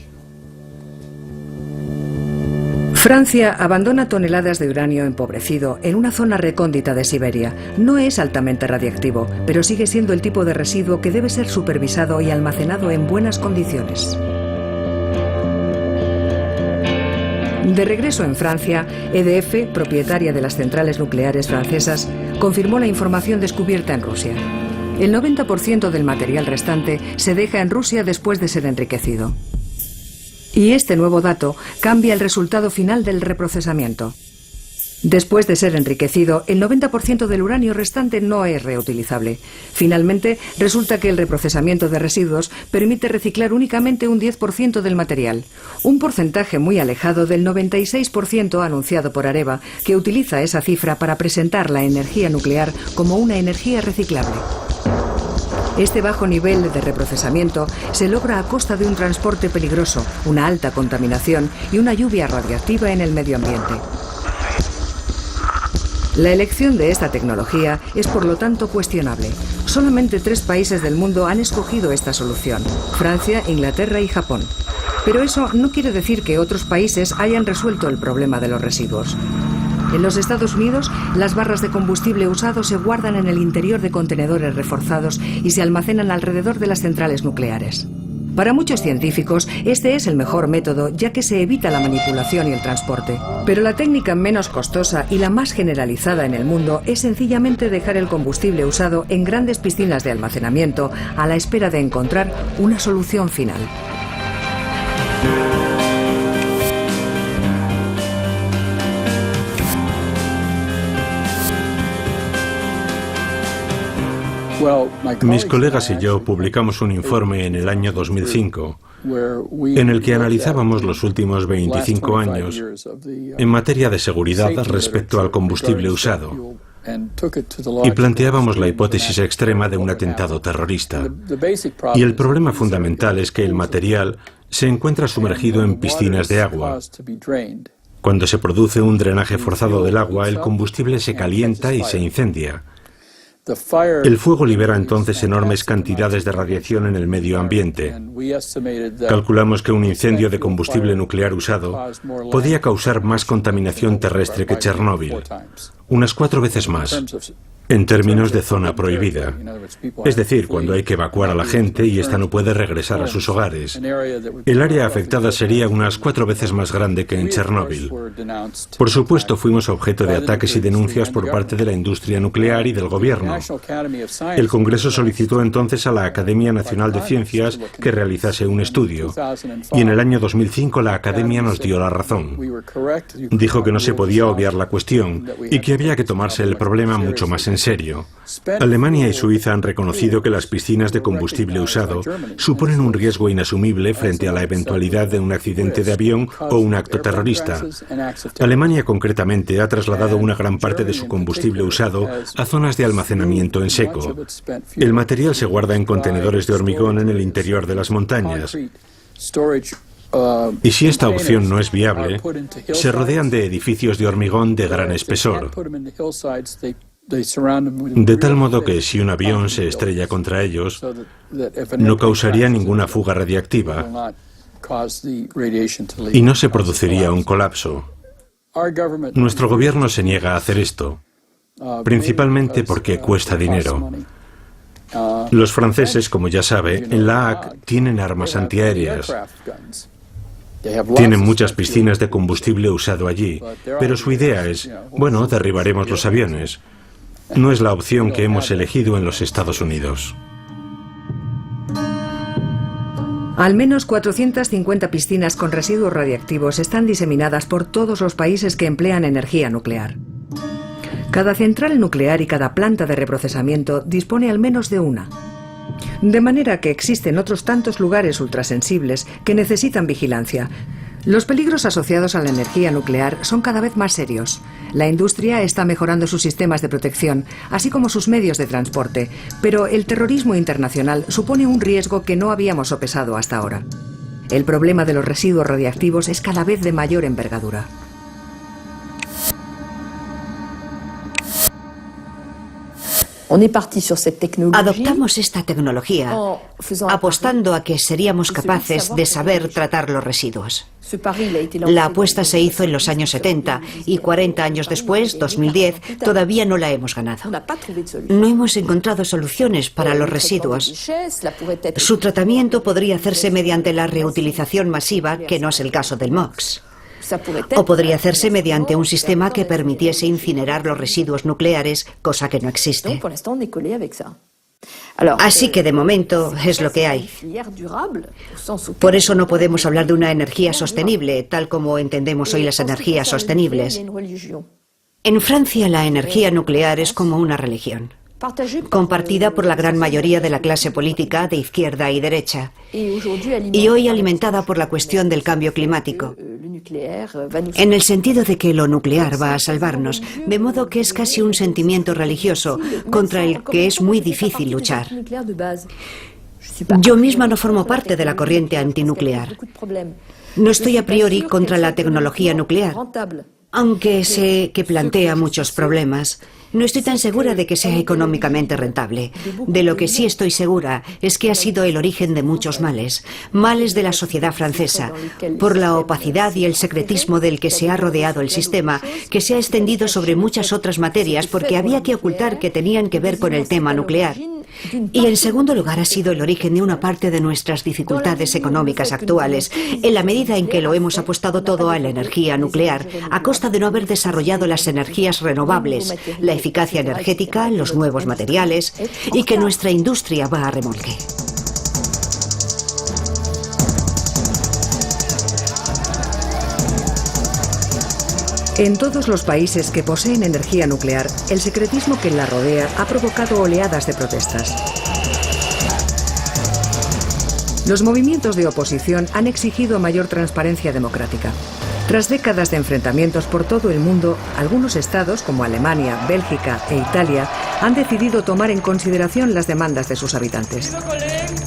S6: Francia abandona toneladas de uranio empobrecido en una zona recóndita de Siberia. No es altamente radiactivo, pero sigue siendo el tipo de residuo que debe ser supervisado y almacenado en buenas condiciones. De regreso en Francia, EDF, propietaria de las centrales nucleares francesas, confirmó la información descubierta en Rusia. El 90% del material restante se deja en Rusia después de ser enriquecido. Y este nuevo dato cambia el resultado final del reprocesamiento. Después de ser enriquecido, el 90% del uranio restante no es reutilizable. Finalmente, resulta que el reprocesamiento de residuos permite reciclar únicamente un 10% del material, un porcentaje muy alejado del 96% anunciado por Areva, que utiliza esa cifra para presentar la energía nuclear como una energía reciclable. Este bajo nivel de reprocesamiento se logra a costa de un transporte peligroso, una alta contaminación y una lluvia radiactiva en el medio ambiente. La elección de esta tecnología es por lo tanto cuestionable. Solamente 3 países del mundo han escogido esta solución: Francia, Inglaterra y Japón. Pero eso no quiere decir que otros países hayan resuelto el problema de los residuos. En los Estados Unidos, las barras de combustible usado se guardan en el interior de contenedores reforzados y se almacenan alrededor de las centrales nucleares. Para muchos científicos, este es el mejor método, ya que se evita la manipulación y el transporte. Pero la técnica menos costosa y la más generalizada en el mundo es sencillamente dejar el combustible usado en grandes piscinas de almacenamiento a la espera de encontrar una solución final.
S1: Mis colegas y yo publicamos un informe en el año 2005 en el que analizábamos los últimos 25 años en materia de seguridad respecto al combustible usado y planteábamos la hipótesis extrema de un atentado terrorista. Y el problema fundamental es que el material se encuentra sumergido en piscinas de agua. Cuando se produce un drenaje forzado del agua, el combustible se calienta y se incendia. El fuego libera entonces enormes cantidades de radiación en el medio ambiente. Calculamos que un incendio de combustible nuclear usado podía causar más contaminación terrestre que Chernóbil, unas 4 veces más, en términos de zona prohibida. Es decir, cuando hay que evacuar a la gente y ésta no puede regresar a sus hogares. El área afectada sería unas 4 veces más grande que en Chernóbil. Por supuesto, fuimos objeto de ataques y denuncias por parte de la industria nuclear y del gobierno. El Congreso solicitó entonces a la Academia Nacional de Ciencias que realizase un estudio. Y en el año 2005 la Academia nos dio la razón. Dijo que no se podía obviar la cuestión y que había que tomarse el problema mucho más en serio. Alemania y Suiza han reconocido que las piscinas de combustible usado suponen un riesgo inasumible frente a la eventualidad de un accidente de avión o un acto terrorista. Alemania concretamente ha trasladado una gran parte de su combustible usado a zonas de almacenamiento en seco. El material se guarda en contenedores de hormigón en el interior de las montañas. Y si esta opción no es viable, se rodean de edificios de hormigón de gran espesor, de tal modo que si un avión se estrella contra ellos, no causaría ninguna fuga radiactiva y no se produciría un colapso. Nuestro gobierno se niega a hacer esto, principalmente porque cuesta dinero. Los franceses, como ya sabe, en La Hague tienen armas antiaéreas. Tienen muchas piscinas de combustible usado allí, pero su idea es, bueno, derribaremos los aviones. No es la opción que hemos elegido en los Estados Unidos.
S6: Al menos 450 piscinas con residuos radiactivos están diseminadas por todos los países que emplean energía nuclear. Cada central nuclear y cada planta de reprocesamiento dispone al menos de una. De manera que existen otros tantos lugares ultrasensibles que necesitan vigilancia. Los peligros asociados a la energía nuclear son cada vez más serios. La industria está mejorando sus sistemas de protección, así como sus medios de transporte, pero el terrorismo internacional supone un riesgo que no habíamos sopesado hasta ahora. El problema de los residuos radiactivos es cada vez de mayor envergadura.
S5: Adoptamos esta tecnología apostando a que seríamos capaces de saber tratar los residuos. La apuesta se hizo en los años 70 y 40 años después, 2010, todavía no la hemos ganado. No hemos encontrado soluciones para los residuos. Su tratamiento podría hacerse mediante la reutilización masiva, que no es el caso del MOX. O podría hacerse mediante un sistema que permitiese incinerar los residuos nucleares, cosa que no existe. Así que de momento es lo que hay. Por eso no podemos hablar de una energía sostenible, tal como entendemos hoy las energías sostenibles. En Francia la energía nuclear es como una religión, compartida por la gran mayoría de la clase política de izquierda y derecha, y hoy alimentada por la cuestión del cambio climático, en el sentido de que lo nuclear va a salvarnos, de modo que es casi un sentimiento religioso contra el que es muy difícil luchar. Yo misma no formo parte de la corriente antinuclear. No estoy a priori contra la tecnología nuclear, aunque sé que plantea muchos problemas. No estoy tan segura de que sea económicamente rentable. De lo que sí estoy segura es que ha sido el origen de muchos males, males de la sociedad francesa, por la opacidad y el secretismo del que se ha rodeado el sistema, que se ha extendido sobre muchas otras materias porque había que ocultar que tenían que ver con el tema nuclear. Y en segundo lugar ha sido el origen de una parte de nuestras dificultades económicas actuales, en la medida en que lo hemos apostado todo a la energía nuclear, a costa de no haber desarrollado las energías renovables, la eficacia energética, los nuevos materiales, y que nuestra industria va a remolque.
S6: En todos los países que poseen energía nuclear, el secretismo que la rodea ha provocado oleadas de protestas. Los movimientos de oposición han exigido mayor transparencia democrática. Tras décadas de enfrentamientos por todo el mundo, algunos estados, como Alemania, Bélgica e Italia, han decidido tomar en consideración las demandas de sus habitantes.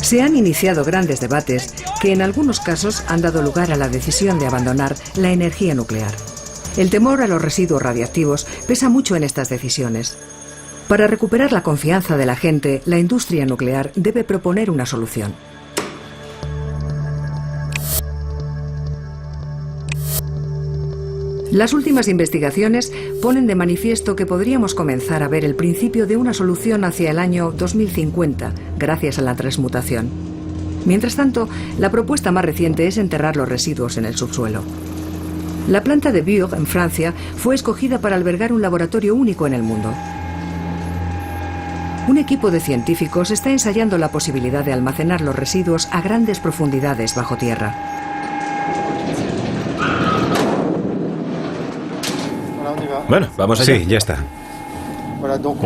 S6: Se han iniciado grandes debates que en algunos casos han dado lugar a la decisión de abandonar la energía nuclear. El temor a los residuos radiactivos pesa mucho en estas decisiones. Para recuperar la confianza de la gente, la industria nuclear debe proponer una solución. Las últimas investigaciones ponen de manifiesto que podríamos comenzar a ver el principio de una solución hacia el año 2050, gracias a la transmutación. Mientras tanto, la propuesta más reciente es enterrar los residuos en el subsuelo. La planta de Bure, en Francia, fue escogida para albergar un laboratorio único en el mundo. Un equipo de científicos está ensayando la posibilidad de almacenar los residuos a grandes profundidades bajo tierra.
S9: Bueno, vamos allá.
S3: Sí, ya está.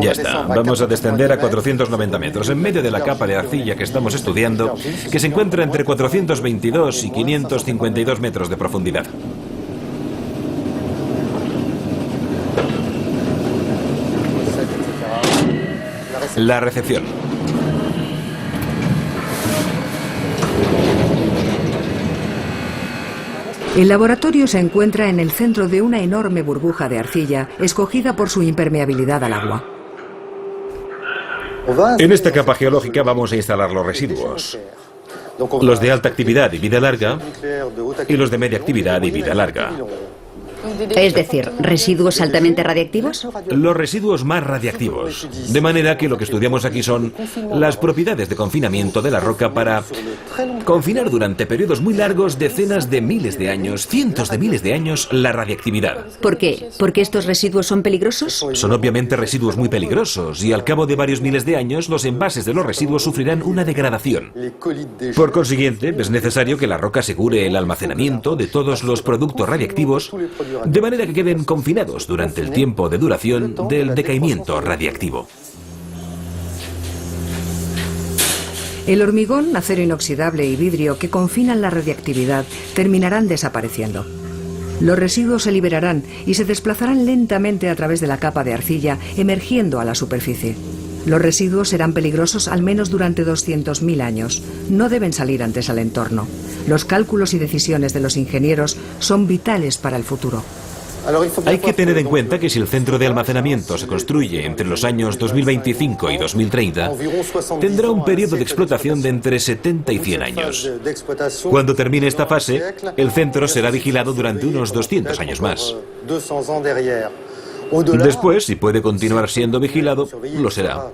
S9: Ya está. Vamos a descender a 490 metros, en medio de la capa de arcilla que estamos estudiando, que se encuentra entre 422 y 552 metros de profundidad. La recepción.
S6: El laboratorio se encuentra en el centro de una enorme burbuja de arcilla, escogida por su impermeabilidad al agua.
S9: En esta capa geológica vamos a instalar los residuos. Los de alta actividad y vida larga y los de media actividad y vida larga.
S7: Es decir, ¿residuos altamente radiactivos?
S9: Los residuos más radiactivos. De manera que lo que estudiamos aquí son las propiedades de confinamiento de la roca para confinar durante periodos muy largos, decenas de miles de años, cientos de miles de años, la radiactividad.
S7: ¿Por qué? ¿Porque estos residuos son peligrosos?
S9: Son obviamente residuos muy peligrosos y al cabo de varios miles de años los envases de los residuos sufrirán una degradación. Por consiguiente, es necesario que la roca asegure el almacenamiento de todos los productos radiactivos de manera que queden confinados durante el tiempo de duración del decaimiento radiactivo.
S6: El hormigón, acero inoxidable y vidrio que confinan la radiactividad terminarán desapareciendo. Los residuos se liberarán y se desplazarán lentamente a través de la capa de arcilla, emergiendo a la superficie. Los residuos serán peligrosos al menos durante 200.000 años. No deben salir antes al entorno. Los cálculos y decisiones de los ingenieros son vitales para el futuro.
S9: Hay que tener en cuenta que si el centro de almacenamiento se construye entre los años 2025 y 2030, tendrá un periodo de explotación de entre 70 y 100 años. Cuando termine esta fase, el centro será vigilado durante unos 200 años más. Después, si puede continuar siendo vigilado, lo será.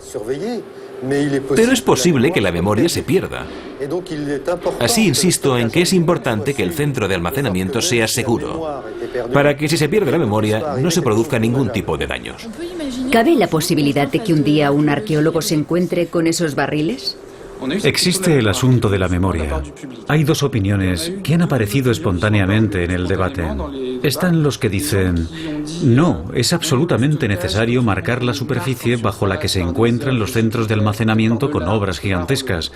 S9: Pero es posible que la memoria se pierda. Así insisto en que es importante que el centro de almacenamiento sea seguro, para que si se pierde la memoria no se produzca ningún tipo de daños.
S7: ¿Cabe la posibilidad de que un día un arqueólogo se encuentre con esos barriles?
S3: Existe el asunto de la memoria. Hay dos opiniones que han aparecido espontáneamente en el debate. Están los que dicen, no, es absolutamente necesario marcar la superficie bajo la que se encuentran los centros de almacenamiento con obras gigantescas.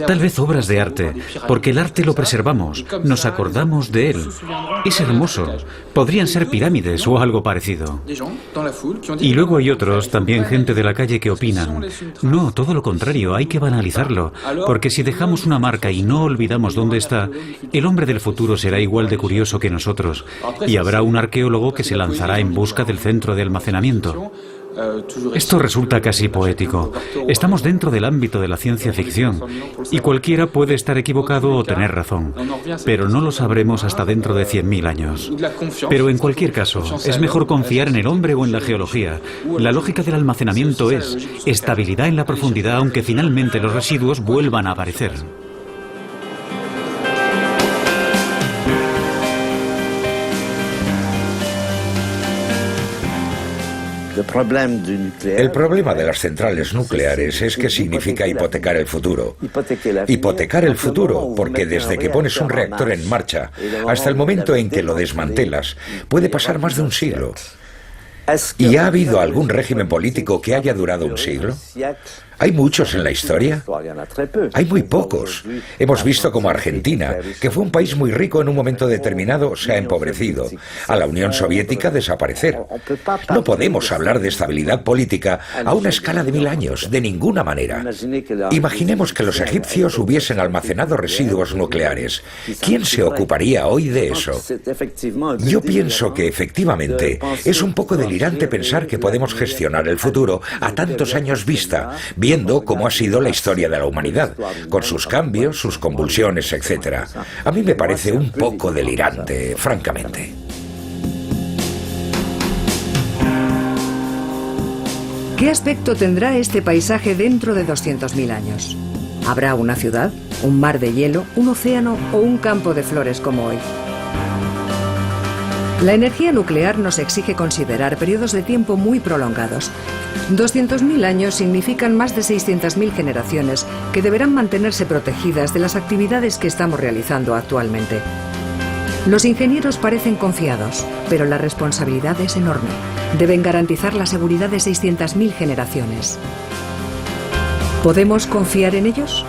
S3: Tal vez obras de arte, porque el arte lo preservamos, nos acordamos de él. Es hermoso. Podrían ser pirámides o algo parecido. Y luego hay otros, también gente de la calle, que opinan, no, todo lo contrario, hay que banalizarlo. Porque si dejamos una marca y no olvidamos dónde está, el hombre del futuro será igual de curioso que nosotros y habrá un arqueólogo que se lanzará en busca del centro de almacenamiento. Esto resulta casi poético. Estamos dentro del ámbito de la ciencia ficción y cualquiera puede estar equivocado o tener razón, pero no lo sabremos hasta dentro de 100.000 años. Pero en cualquier caso, es mejor confiar en el hombre o en la geología. La lógica del almacenamiento es estabilidad en la profundidad, aunque finalmente los residuos vuelvan a aparecer.
S4: El problema de las centrales nucleares es que significa hipotecar el futuro. Hipotecar el futuro, porque desde que pones un reactor en marcha hasta el momento en que lo desmantelas, puede pasar más de un siglo. ¿Y ha habido algún régimen político que haya durado un siglo? ¿Hay muchos en la historia? Hay muy pocos. Hemos visto como Argentina, que fue un país muy rico en un momento determinado, se ha empobrecido. A la Unión Soviética desaparecer. No podemos hablar de estabilidad política a una escala de 1000 años, de ninguna manera. Imaginemos que los egipcios hubiesen almacenado residuos nucleares. ¿Quién se ocuparía hoy de eso? Yo pienso que efectivamente es un poco delirante pensar que podemos gestionar el futuro a tantos años vista, viendo cómo ha sido la historia de la humanidad, con sus cambios, sus convulsiones, etc. A mí me parece un poco delirante, francamente.
S6: ¿Qué aspecto tendrá este paisaje dentro de 200.000 años? ¿Habrá una ciudad, un mar de hielo, un océano o un campo de flores como hoy? La energía nuclear nos exige considerar periodos de tiempo muy prolongados. 200.000 años significan más de 600.000 generaciones que deberán mantenerse protegidas de las actividades que estamos realizando actualmente. Los ingenieros parecen confiados, pero la responsabilidad es enorme. Deben garantizar la seguridad de 600.000 generaciones. ¿Podemos confiar en ellos?